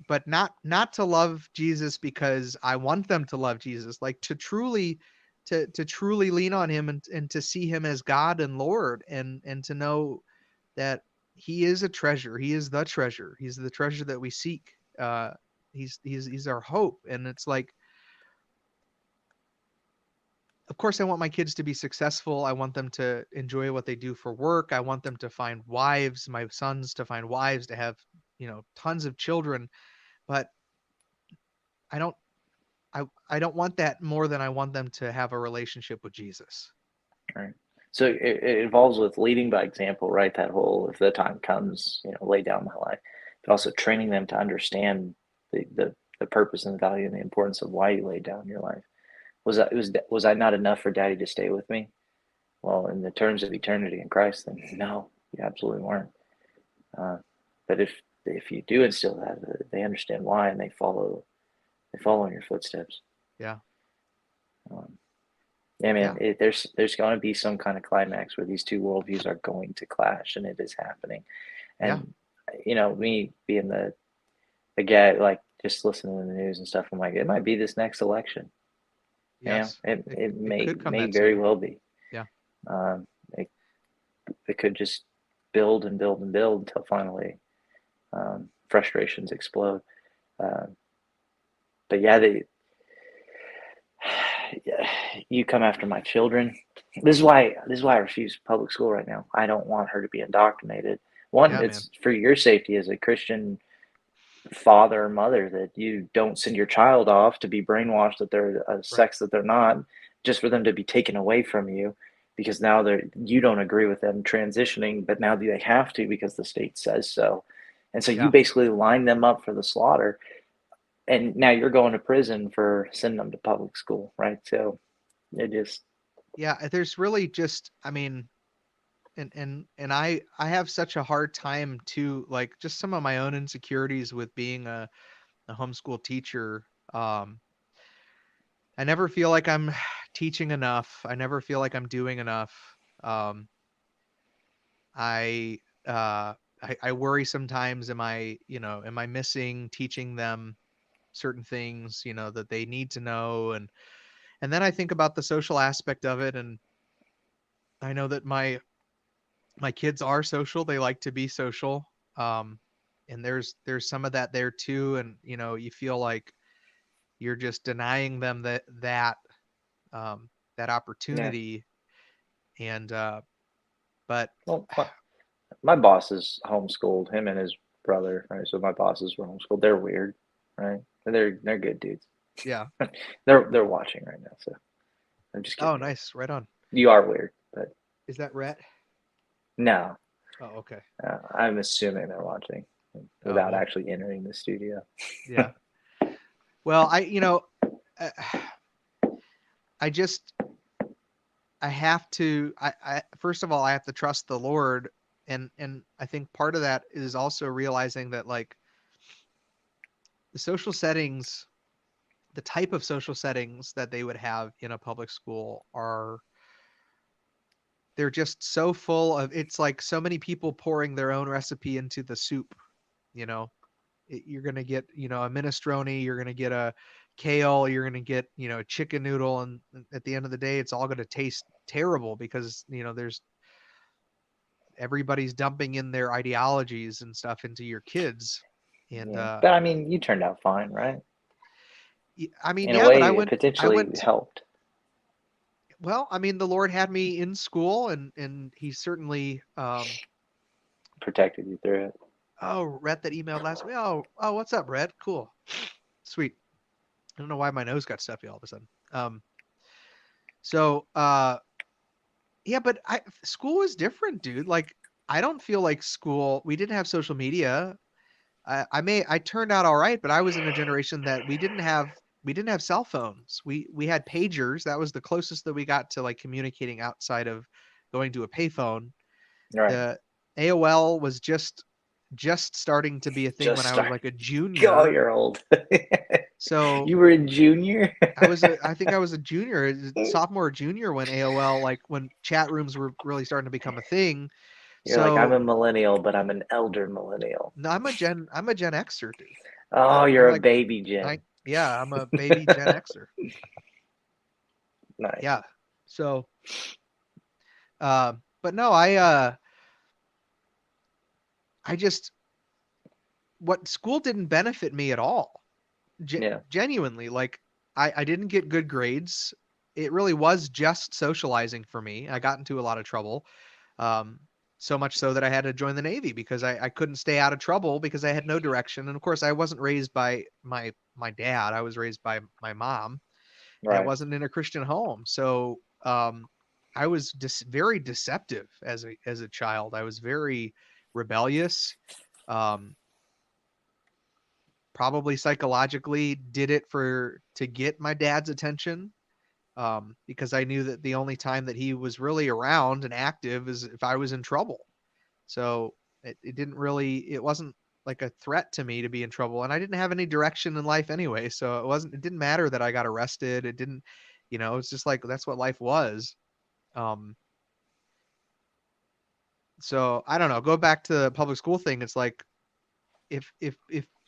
but not to love Jesus because I want them to love Jesus, like to truly lean on him, and to see him as God and Lord, and to know that he is a treasure. He is the treasure. He's the treasure that we seek. He's our hope. And it's like, of course I want my kids to be successful. I want them to enjoy what they do for work. I want them to find wives, my sons to find wives, to have, tons of children. But I don't I don't want that more than I want them to have a relationship with Jesus. right. So it involves with leading by example, right? That whole, if the time comes, lay down my life, but also training them to understand the purpose and the value and the importance of why you laid down your life. Was I not enough for Daddy to stay with me? Well, in the terms of eternity in Christ, then no, you absolutely weren't. Uh, but if you do instill that, they understand why and they follow in your footsteps. Yeah. Um, yeah, man, Yeah. there's going to be some kind of climax where these two worldviews are going to clash, and it is happening. Yeah. And me being the guy, like, just listening to the news and stuff, I'm like, it might be this next election. Yeah, Yes. it It it it may could come may that very soon. well be. Yeah. Um, it it could just build and build and build until finally frustrations explode. Uh, but yeah, you come after my children. This is why I refuse public school right now. I don't want her to be indoctrinated. One, Yeah, man. it's for your safety as a Christian father or mother, that you don't send your child off to be brainwashed that they're a Right. sex that they're not, just for them to be taken away from you because now you don't agree with them transitioning, but now they have to because the state says so. And so you Yeah. basically line them up for the slaughter, and now you're going to prison for sending them to public school, right? So it just, Yeah. There's really just, I mean, and I have such a hard time to, like, just some of my own insecurities with being a homeschool teacher. Um, I never feel like I'm teaching enough. I never feel like I'm doing enough. Um, I uh I worry sometimes, am I missing teaching them certain things, that they need to know. And then I think about the social aspect of it, and I know that my kids are social. They like to be social. Um and there's some of that there too, and you feel like you're just denying them um that yeah. opportunity. And but Well, my boss is homeschooled, him and his brother, right? So my bosses were homeschooled. They're weird, right? They're good dudes. yeah. They're watching right now, so I'm just Oh, kidding. nice. Right on. You are weird, but Is that Rhett? no, Oh, okay. I'm assuming they're watching Oh, without well, actually entering the studio. yeah. Well, uh, I just I have to I first of all, I have to trust the Lord. And I think part of that is also realizing that, like, the social settings, the type of social settings that they would have in a public school are they're just so full of, it's like so many people pouring their own recipe into the soup, you know. You're going to get, a minestrone, you're going to get a kale, you're going to get, a chicken noodle, and at the end of the day it's all going to taste terrible because, there's everybody's dumping in their ideologies and stuff into your kids. And Yeah. But I mean, you turned out fine, right? I mean, In a yeah, but way, it I potentially went to, helped. well, I mean, the Lord had me in school, and he certainly Protected you through it. oh, Rhett that emailed last week. Oh, what's up, Rhett? Cool. Sweet. I don't know why my nose got stuffy all of a sudden. So yeah, but school is different, dude. Like I don't feel like school, we didn't have social media. I turned out all right, but I was in a generation that we didn't have cell phones. We had pagers. That was the closest that we got to like communicating outside of going to a payphone. Right. The AOL was just starting to be a thing when Just I was start. like a Oh, junior. you're old. So You were in junior? I think I was a junior, sophomore or junior when AOL, like when chat rooms were really starting to become a thing. You're like, I'm So a millennial, but I'm an elder millennial. no, I'm a Gen Xer, dude. Oh, I'm you're a like baby Jen. yeah, I'm a baby Gen Xer. Nice. Yeah. So but no, I just what school didn't benefit me at all. Yeah. Genuinely, like I didn't get good grades. It really was just socializing for me. I got into a lot of trouble. Um, so much so that I had to join the Navy because I couldn't stay out of trouble because I had no direction. And of course, I wasn't raised by my dad. I was raised by my mom, and Right. wasn't in a Christian home. So I was very deceptive as a child. I was very rebellious. Um, Probably psychologically did it for to get my dad's attention, because I knew that the only time that he was really around and active is if I was in trouble. So it didn't really, it wasn't like a threat to me to be in trouble. And I didn't have any direction in life anyway. So it didn't matter that I got arrested. It didn't, it's just like, that's what life was. Um, so I don't know, go back to the public school thing. It's like, if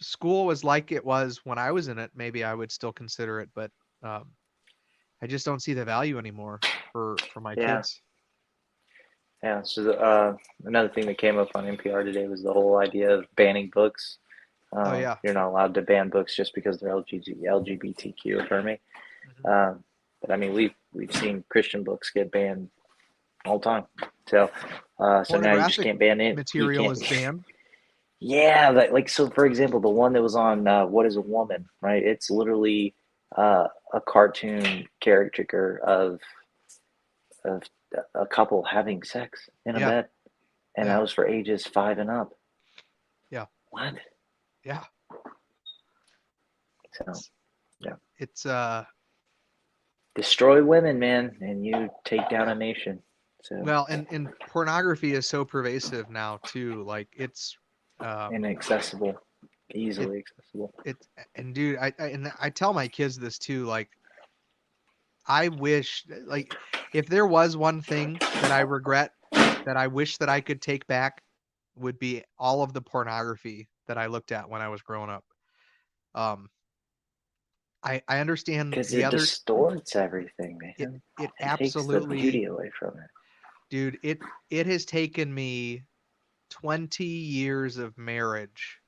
school was like it was when I was in it, maybe I would still consider it, but um, I just don't see the value anymore for my Yeah. kids. Yeah. So another thing that came up on NPR today was the whole idea of banning books. Oh yeah. You're not allowed to ban books just because they're LGBTQ affirming. Mhm. But I mean, we've seen Christian books get banned all the time. So so now you just Pornographic can't ban it. You material can't. is banned. Yeah, like so. For example, the one that was on "What Is a Woman," right? It's literally a cartoon caricature of a couple having sex in a Yeah, bed, and yeah, that was for ages 5 and up. yeah, What? yeah. So It's yeah, it's destroy women, man, and you take down a nation. So well, and pornography is so pervasive now too. Like um inaccessible, it easily accessible. it and dude, I tell my kids this too. Like I wish, like, if there was one thing that I regret that I wish that I could take back, would be all of the pornography that I looked at when I was growing up. Um, I understand Because the it other, distorts everything, it man. it It takes the absolutely, beauty away from it. dude, it has taken me 20 years of marriage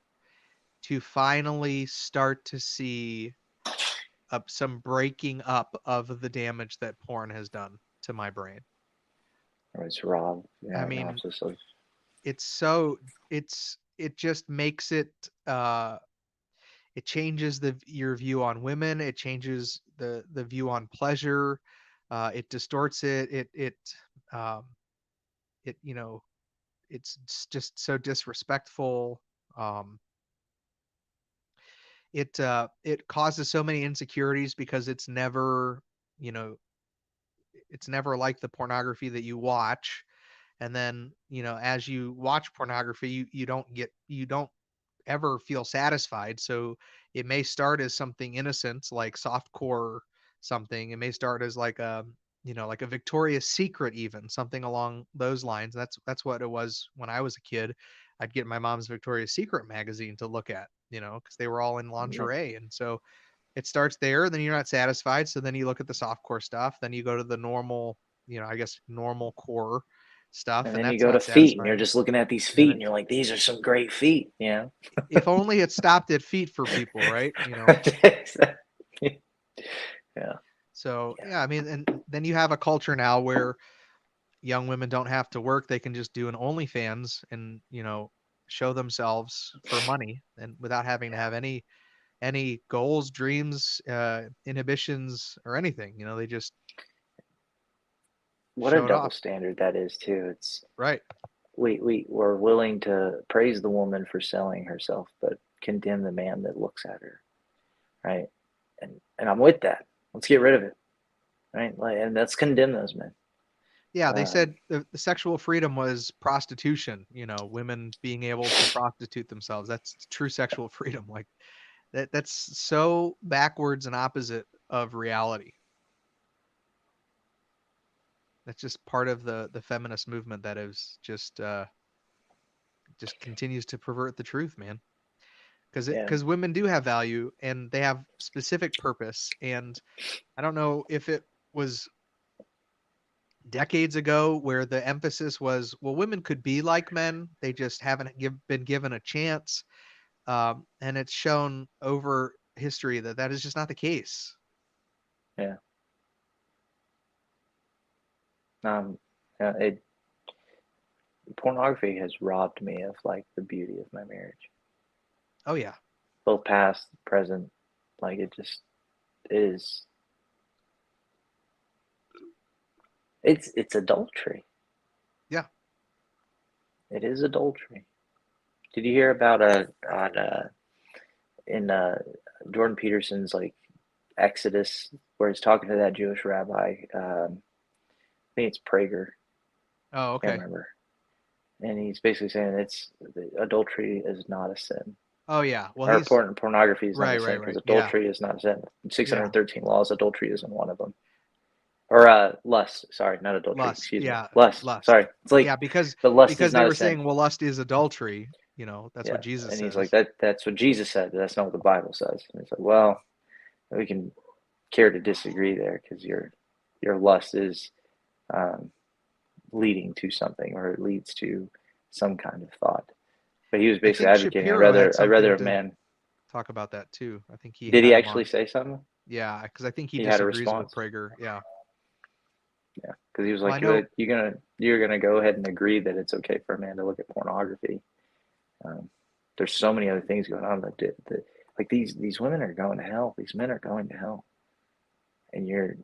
to finally start to see up some breaking up of the damage that porn has done to my brain. Or it's Rob. I Yeah, mean, Rob's just like, it's so it just makes it changes your view on women, it changes the view on pleasure, it distorts um it it's just so disrespectful. um it causes so many insecurities because you know it's never like the pornography that you watch. And then as you watch pornography, you don't ever feel satisfied. So it may start as something innocent, like softcore something. It may start as like a Victoria's Secret, even something along those lines. That's what it was when I was a kid. I'd get my mom's Victoria's Secret magazine to look at, because they were all in yeah, lingerie. And so it starts there, then you're not satisfied. So then you look at the softcore stuff, then you go to the normal, I guess normal core, stuff, And and then you that's go to not feet, and you're satisfying. just looking at these And then feet, and you're like, these are some great feet, if only it stopped at feet for people, right? Yeah, So yeah, yeah, I mean, and then you have a culture now where young women don't have to work; they can just do an OnlyFans and show themselves for money and without having to yeah. have any goals, dreams, inhibitions, or anything. They just What a show it double off. standard that is too. It's Right. we're willing to praise the woman for selling herself, but condemn the man that looks at her, right? And I'm with that. Let's get rid of it, right? Like, and let's condemn those men. Yeah, they Um, said the sexual freedom was prostitution, women being able to prostitute themselves. That's true sexual freedom. Like that's so backwards and opposite of reality. That's just part of the feminist movement that is just continues to pervert the truth, man. yeah, Because women do have value and they have specific purpose. And I don't know if it was decades ago where the emphasis was, well, women could be like men, they just haven't been given a chance. And it's shown over history that that is just not the case. yeah. Um, it Pornography has robbed me of like the beauty of my marriage, Oh yeah, both past, present. Like it just is. It's adultery. yeah. It is adultery. Did you hear about on in Jordan Peterson's like Exodus, where he's talking to that Jewish rabbi? I think it's Prager. Oh, Can't okay. remember. And he's basically saying adultery is not a sin, Oh yeah. Well, or he's pornography is not right, a sin right, because right. Yeah, adultery is not a sin. yeah. 613 laws, adultery isn't one of them. Or lust. Sorry, not adultery. Lust. Excuse me. Yeah, Lust. lust. Sorry. It's like, Yeah, because but lust is because they not a were sin. saying, well, lust is adultery. That's what Yeah. Jesus And he's like, says. that's what Jesus said, but that's not what the Bible says. And it's like, well, we can care to disagree there because your lust is um, leading to something, or it leads to some kind of thought. But he was I basically think advocating, Shapiro had I'd rather something a to man. talk about that too. I think he Did he had him actually on. say something? Yeah, because I think he He had a disagrees with response. Prager. Yeah. Yeah, because he was Well, I like, know. you're gonna go ahead and agree that it's okay for a man to look at pornography. Um, there's so many other things going on that like these women are going to hell. These men are going to hell, and you're,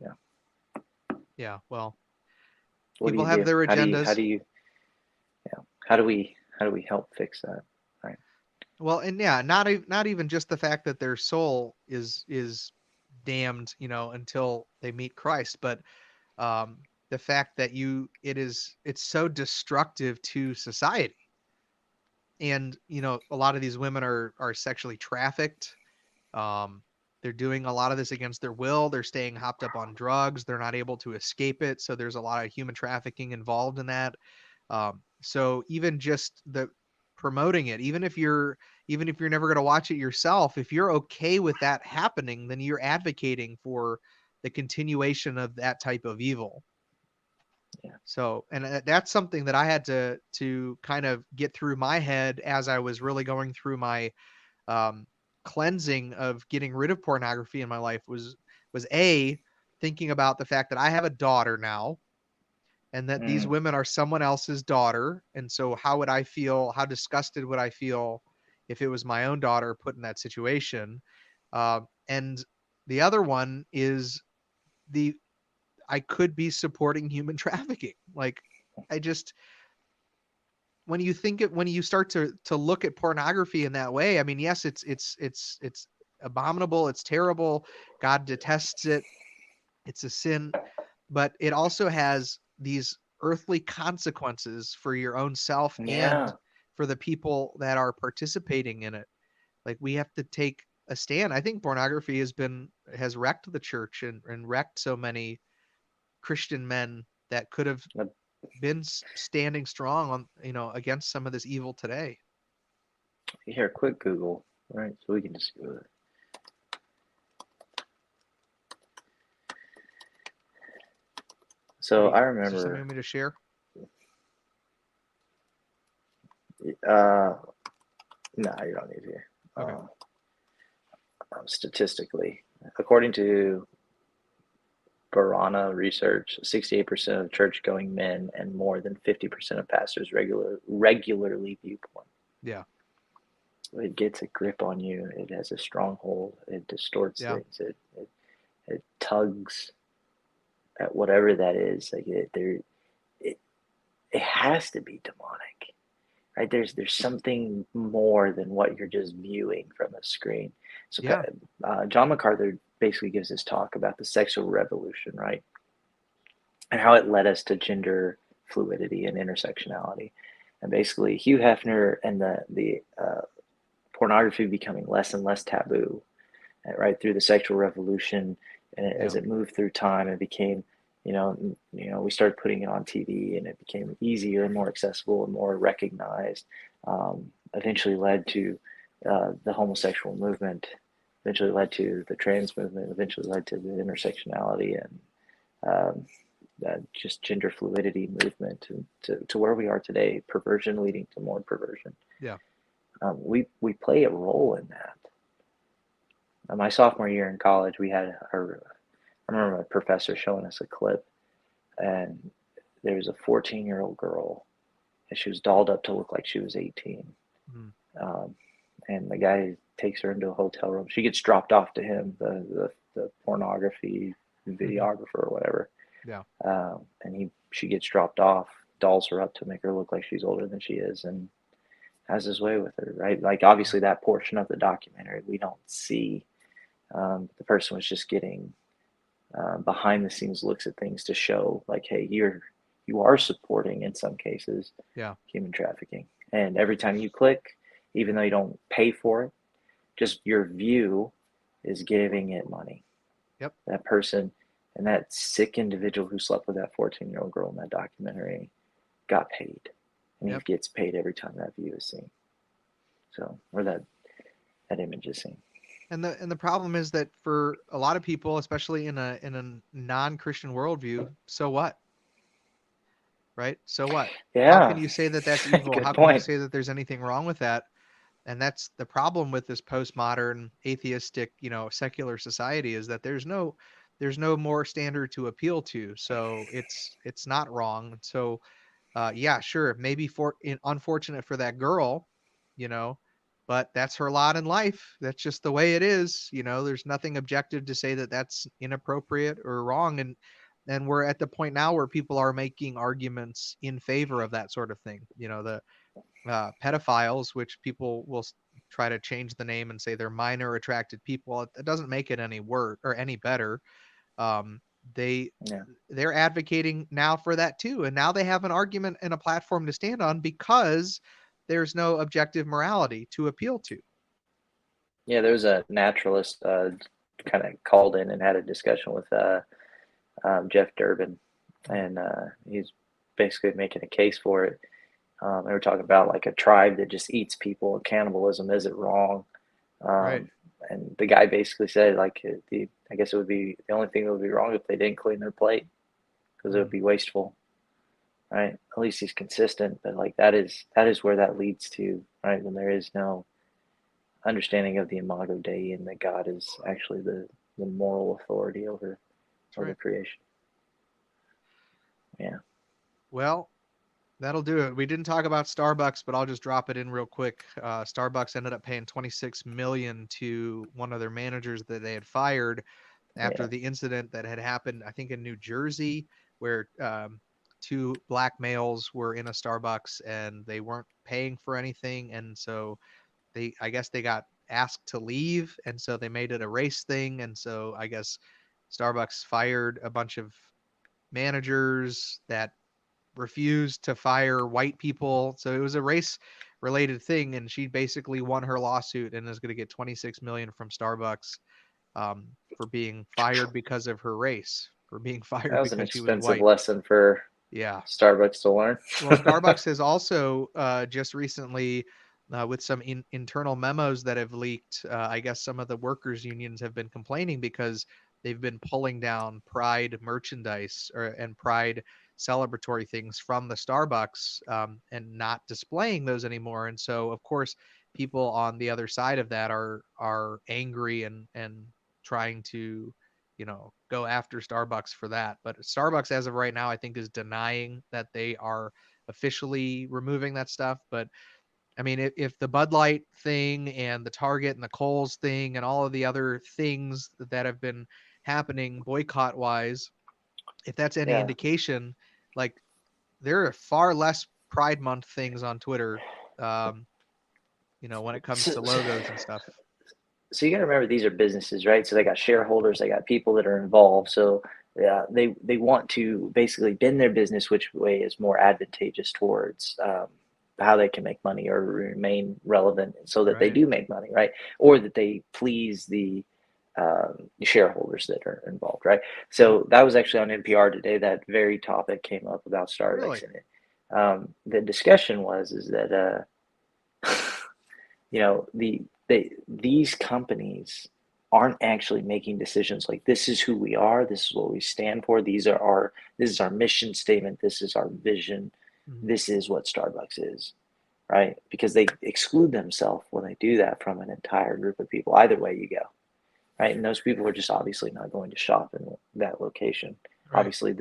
you know, Yeah. Well, what do people you have do? their How agendas. do you, how do we help fix that? Right? Well, and yeah, not even just the fact that their soul is damned, until they meet Christ, but the fact that it's so destructive to society. And a lot of these women are sexually trafficked. um they're doing a lot of this against their will. They're staying hopped up on drugs. They're not able to escape it, so there's a lot of human trafficking involved in that. So even just the promoting it, even if you're never going to watch it yourself, if you're okay with that happening, then you're advocating for the continuation of that type of evil. Yeah. So, and that's something that I had to kind of get through my head as I was really going through my um, cleansing of getting rid of pornography in my life. Was a thinking about the fact that I have a daughter now, and that these Mm, women are someone else's daughter. And so how would I feel? How disgusted would I feel if it was my own daughter put in that situation? And the other one is the I could be supporting human trafficking. Like I just when you start to look at pornography in that way, I mean, yes, it's abominable, it's terrible. God detests it. It's a sin, but it also has these earthly consequences for your own self and yeah. for the people that are participating in it. Like we have to take a stand. I think pornography has wrecked the church and wrecked so many Christian men that could have Uh, been standing strong on against some of this evil today. Here, quick Google, right? So we can just go there. So I Is there something you remember, want me to share? uh, no, you don't need to. Okay. Statistically, according to Barana research, 68% of church-going men and more than 50% of pastors regularly view porn. Yeah. It gets a grip on you. It has a stronghold. It distorts Yeah. things. It tugs at whatever that is. Like it, it has to be demonic, right? There's something more than what you're just viewing from a screen. So Yeah. John MacArthur basically gives this talk about the sexual revolution, right, and how it led us to gender fluidity and intersectionality. And basically, Hugh Hefner and the pornography becoming less and less taboo, right, through the sexual revolution, and as Yeah. it moved through time, it became, we started putting it on TV, and it became easier and more accessible and more recognized. Eventually led to the homosexual movement, eventually led to the trans movement, eventually led to the intersectionality and um, just gender fluidity movement to where we are today, perversion leading to more perversion. Yeah. We play a role in that. My sophomore year in college, I remember my professor showing us a clip, and there was a 14-year-old girl, and she was dolled up to look like she was 18. Mm. Um, and the guy takes her into a hotel room. She gets dropped off to him, the pornography Hmm. videographer or whatever. Yeah. And she gets dropped off, dolls her up to make her look like she's older than she is, and has his way with her, right? Like, Yeah. obviously, that portion of the documentary we don't see. The person was just getting behind the scenes looks at things to show, like, hey, you are supporting in some cases Yeah. human trafficking, and every time you click, even though you don't pay for it, just your view is giving it money. Yep. That person and that sick individual who slept with that 14-year-old girl in that documentary got paid, and he Yep. gets paid every time that view is seen. So, or that image is seen. And the problem is that for a lot of people, especially in a non-Christian worldview, so what? Right? So what? How can Yeah, you say that that's evil? good How can you point. say that there's anything wrong with that? And that's the problem with this postmodern atheistic, secular society, is that there's no more standard to appeal to. So it's not wrong. So yeah, sure, maybe unfortunate for that girl, you know, but that's her lot in life. That's just the way it is. There's nothing objective to say that that's inappropriate or wrong. And we're at the point now where people are making arguments in favor of that sort of thing. The pedophiles, which people will try to change the name and say they're minor attracted people. It doesn't make it any worse or any better. Um, they Yeah. they're advocating now for that too, and now they have an argument and a platform to stand on because there's no objective morality to appeal to. Yeah, there was a naturalist kind of called in and had a discussion with Jeff Durbin, Mm. and he's basically making a case for it. They were talking about like a tribe that just eats people and cannibalism. Is it wrong? Right. Um, and the guy basically said, like, I guess it would be the only thing that would be wrong if they didn't clean their plate because it would Mm. be wasteful, right? At least he's consistent, but like that is where that leads to, right? When there is no understanding of the Imago Dei and that God is actually the moral authority That's over right. creation. Yeah. Well, that'll do it. We didn't talk about Starbucks, but I'll just drop it in real quick. Starbucks ended up paying 26 million to one of their managers that they had fired after Yeah. the incident that had happened, I think in New Jersey, where two black males were in a Starbucks and they weren't paying for anything, and so I guess they got asked to leave, and so they made it a race thing, and so I guess Starbucks fired a bunch of managers that refused to fire white people. So it was a race related thing, and she basically won her lawsuit and is going to get 26 million from Starbucks for being fired because of her race, for being That fired was an because she was expensive white. lesson for Yeah. Starbucks to learn. Well, Starbucks has also just recently, with some internal memos that have leaked, I guess some of the workers' unions have been complaining because they've been pulling down Pride merchandise and Pride celebratory things from the Starbucks, and not displaying those anymore. And so, of course, people on the other side of that are angry and trying to, go after Starbucks for that. But Starbucks, as of right now, I think is denying that they are officially removing that stuff. But I mean, if the Bud Light thing and the Target and the Kohl's thing and all of the other things that have been happening boycott wise, if that's any Yeah. indication, like there are far less Pride Month things on Twitter, um, when it comes So, to logos and stuff. so you got to remember these are businesses, right? So they got shareholders, they got people that are involved. So yeah, they want to basically bend their business which way is more advantageous towards how they can make money or remain relevant, so that they Right. do make money, right? Or that they please the shareholders that are involved, right? Yep. So that was actually on NPR today. That very topic came up about Starbucks Really? in it. The discussion was is that you know these companies aren't actually making decisions like this is who we are, this is what we stand for, this is our mission statement, this is our vision, Mhm. this is what Starbucks is, right? Because they exclude themselves when they do that from an entire group of people. Either way you go, right? And those people are just obviously not going to shop in that location. Right. Obviously,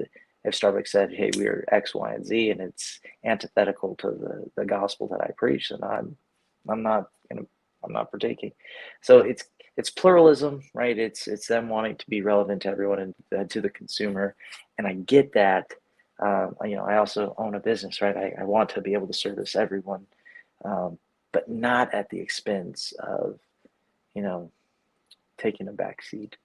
if Starbucks said, "Hey, we are X, Y, and Z," and it's antithetical to the gospel that I preach, then I'm not gonna I'm not partaking. So Yeah. it's pluralism, right? It's them wanting to be relevant to everyone and to the consumer, and I get that. I also own a business, right? I want to be able to service everyone, um, but not at the expense of you know taking a back seat.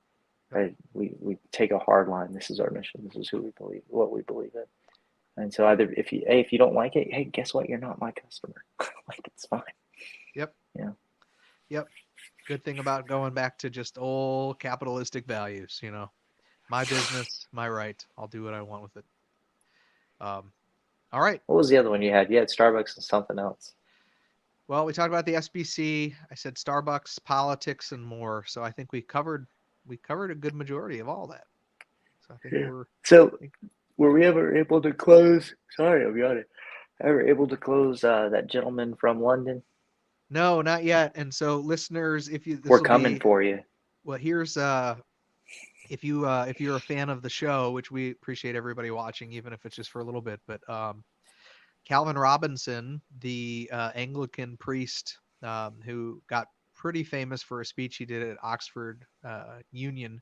Yep. Right? We take a hard line. This is our mission. This is who we believe, what we believe in. And so either if you don't like it, hey, guess what? You're not my customer. Like it's fine. Yep. Yeah. Yep. Good thing about going back to just old capitalistic values, my business, my right. I'll do what I want with it. Um, all right. What was the other one you had? You had Starbucks and something else. Well, we talked about the SBC. I said Starbucks, politics, and more. So I think we covered a good majority of all that. So I think Yeah. we're So I think, were we ever able to close? Sorry, I'm yawning. Ever able to close that gentleman from London? no, not yet. And so listeners, if you this We're will coming be for you. well, here's if you're a fan of the show, which we appreciate everybody watching, even if it's just for a little bit, but Calvin Robinson, the Anglican priest, who got pretty famous for a speech he did at Oxford Union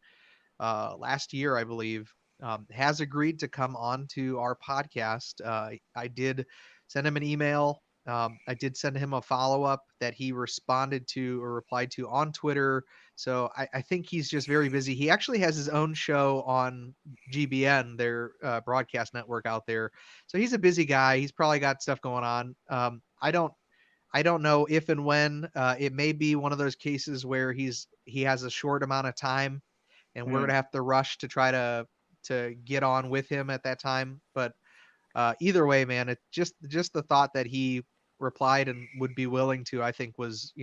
last year, I believe, has agreed to come on to our podcast. I did send him an email. I did send him a follow up that he responded to or replied to on Twitter. So I think he's just very busy. He actually has his own show on GBN, their broadcast network out there. So he's a busy guy. He's probably got stuff going on. I don't know if and when. It may be one of those cases where he has a short amount of time and we're Hmm. gonna have to rush to try to get on with him at that time. But either way, man, it just the thought that he replied and would be willing to, I think, was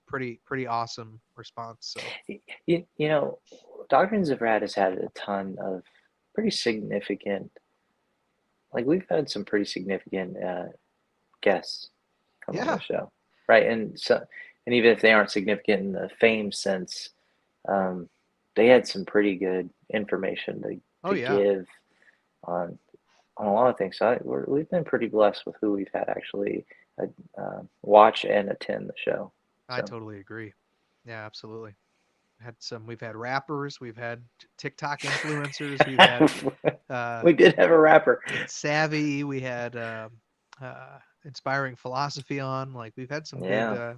pretty awesome response. So You know, Doctrines of Rad has had a ton of pretty significant, like we've had some pretty significant guests come on the yeah, show, right? And even if they aren't significant in the fame sense, um, they had some pretty good information oh to yeah, give on a lot of things. So we've been pretty blessed with who we've had actually watch and attend the show. I So totally agree. Yeah, absolutely. We've had rappers, we've had TikTok influencers, we've had uh, we did have a rapper. Savvy, we had inspiring philosophy on. Like we've had some good, Yeah.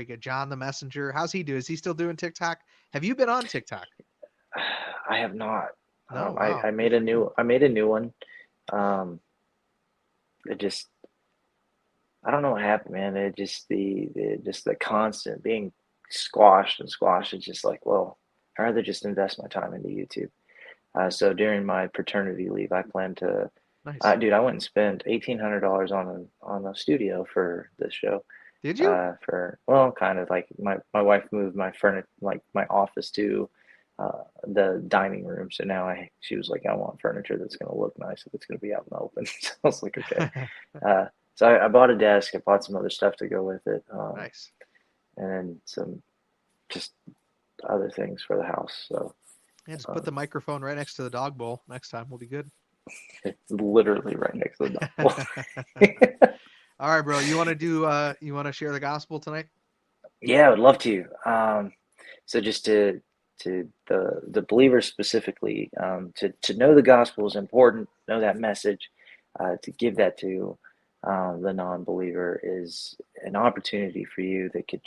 good. John the Messenger, how's he do? Is he still doing TikTok? Have you been on TikTok? I have not. No, I, wow, I good made a for you. new I made a new one. Um, it just I don't know what happened, man. It just the constant being squashed and squashed. It's just like, well, I'd rather just invest my time into YouTube. So during my paternity leave, I plan to, Nice. dude, I went and spent $1,800 on a studio for this show. Did you? For well, kind of like my wife moved my furniture, like my office to the dining room. So now she was like, I want furniture that's going to look nice if it's going to be out in the open. So I was like, okay. So I bought a desk. I bought some other stuff to go with it, Nice. and then some just other things for the house. So Yeah, just put the microphone right next to the dog bowl. Next time we'll be good. it's literally right next to the All dog. right, bro. You want to share the gospel tonight? Yeah, I would love to. So just to the believers specifically, to know the gospel is important. Know that message. To give that to the non-believer is an opportunity for you that could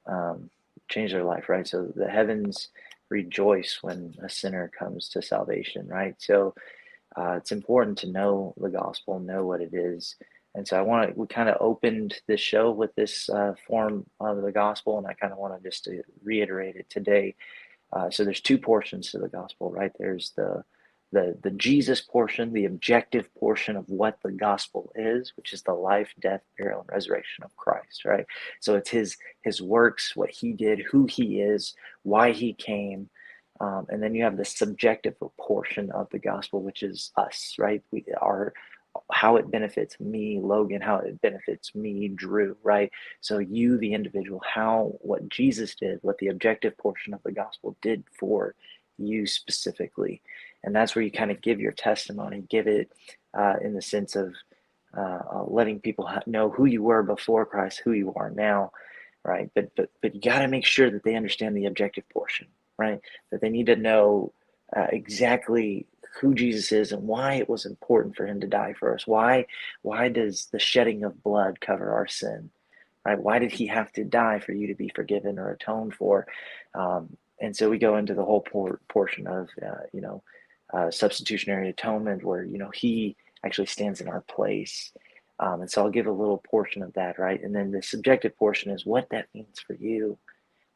um, change their life, right? So the heavens rejoice when a sinner comes to salvation, right? So it's important to know the gospel, know what it is. And so we kind of opened this show with this form of the gospel, and I kind of want to just to reiterate it today. So there's two portions to the gospel, right? There's the Jesus portion, the objective portion of what the gospel is, which is the life, death, burial, and resurrection of Christ, right? So it's his works, what he did, who he is, why he came. And then you have the subjective portion of the gospel, which is us, right? We are how it benefits me, Logan, how it benefits me, Drew, right? So you, the individual, how what Jesus did, what the objective portion of the gospel did for you specifically. And that's where you kind of give your testimony, give it in the sense of letting people know who you were before Christ, who you are now, right? But you got to make sure that they understand the objective portion, right? That they need to know exactly who Jesus is and why it was important for him to die for us. Why does the shedding of blood cover our sin? Right? Why did he have to die for you to be forgiven or atoned for? And so we go into the whole portion of substitutionary atonement, where he actually stands in our place. And so I'll give a little portion of that, right? And then the subjective portion is what that means for you,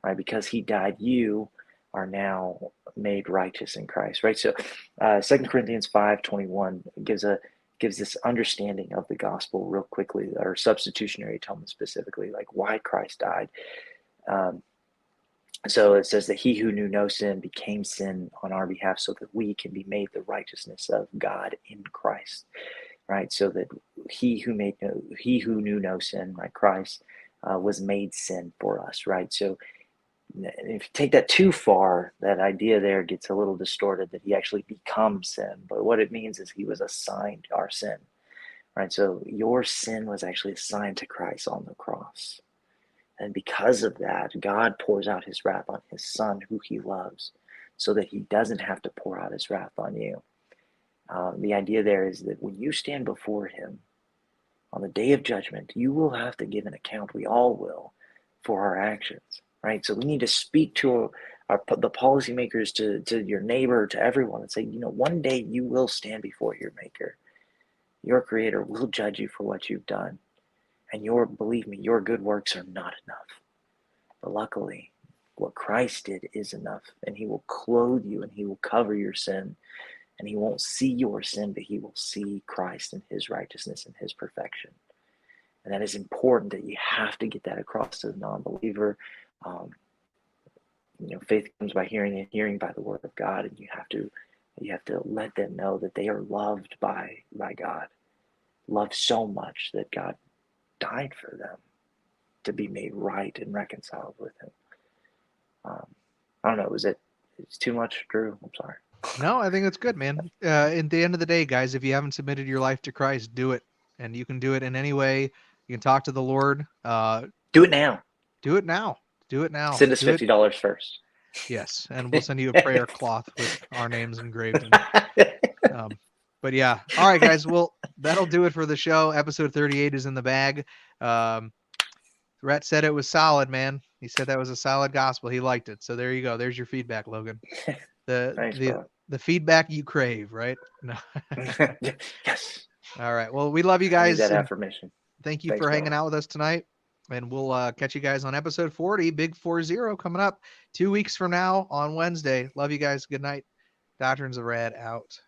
right? Because he died, you are now made righteous in Christ, right? So 2 Corinthians 5:21 gives this understanding of the gospel real quickly, or substitutionary atonement specifically, like why Christ died. Um, so it says that he who knew no sin became sin on our behalf so that we can be made the righteousness of God in Christ, right? So that he who knew no sin, like Christ, was made sin for us, right? So if you take that too far, that idea there gets a little distorted, that he actually becomes sin. But what it means is he was assigned our sin, right? So your sin was actually assigned to Christ on the cross. And because of that, God pours out his wrath on his son, who he loves, so that he doesn't have to pour out his wrath on you. The idea there is that when you stand before him on the day of judgment, you will have to give an account. We all will, for our actions, right? So we need to speak to the policymakers, to your neighbor, to everyone, and say, one day you will stand before your maker. Your creator will judge you for what you've done. And believe me, your good works are not enough. But luckily, what Christ did is enough. And he will clothe you, and he will cover your sin. And he won't see your sin, but he will see Christ and his righteousness and his perfection. And that is important, that you have to get that across to the non-believer. Faith comes by hearing, and hearing by the word of God. And you have to let them know that they are loved by God, loved so much that God died for them to be made right and reconciled with him. I don't know. It's too much, Drew? I'm sorry. No, I think that's good, man. At the end of the day, guys, if you haven't submitted your life to Christ, do it. And you can do it in any way. You can talk to the Lord. Do it now. Do it now. Do it now. Send us Do it. $50 first. Yes, and we'll send you a prayer cloth with our names engraved in it. But yeah, all right, guys. Well, that'll do it for the show. Episode 38 is in the bag. Rhett said it was solid, man. He said that was a solid gospel. He liked it. So there you go. There's your feedback, Logan. Thanks, bro. The feedback you crave, right? No. Yes. All right. Well, we love you I need guys. that affirmation. Thank you Thanks, for bro. hanging out with us tonight. And we'll catch you guys on episode 40, Big 40, coming up 2 weeks from now on Wednesday. Love you guys. Good night. Doctrines of Rad out.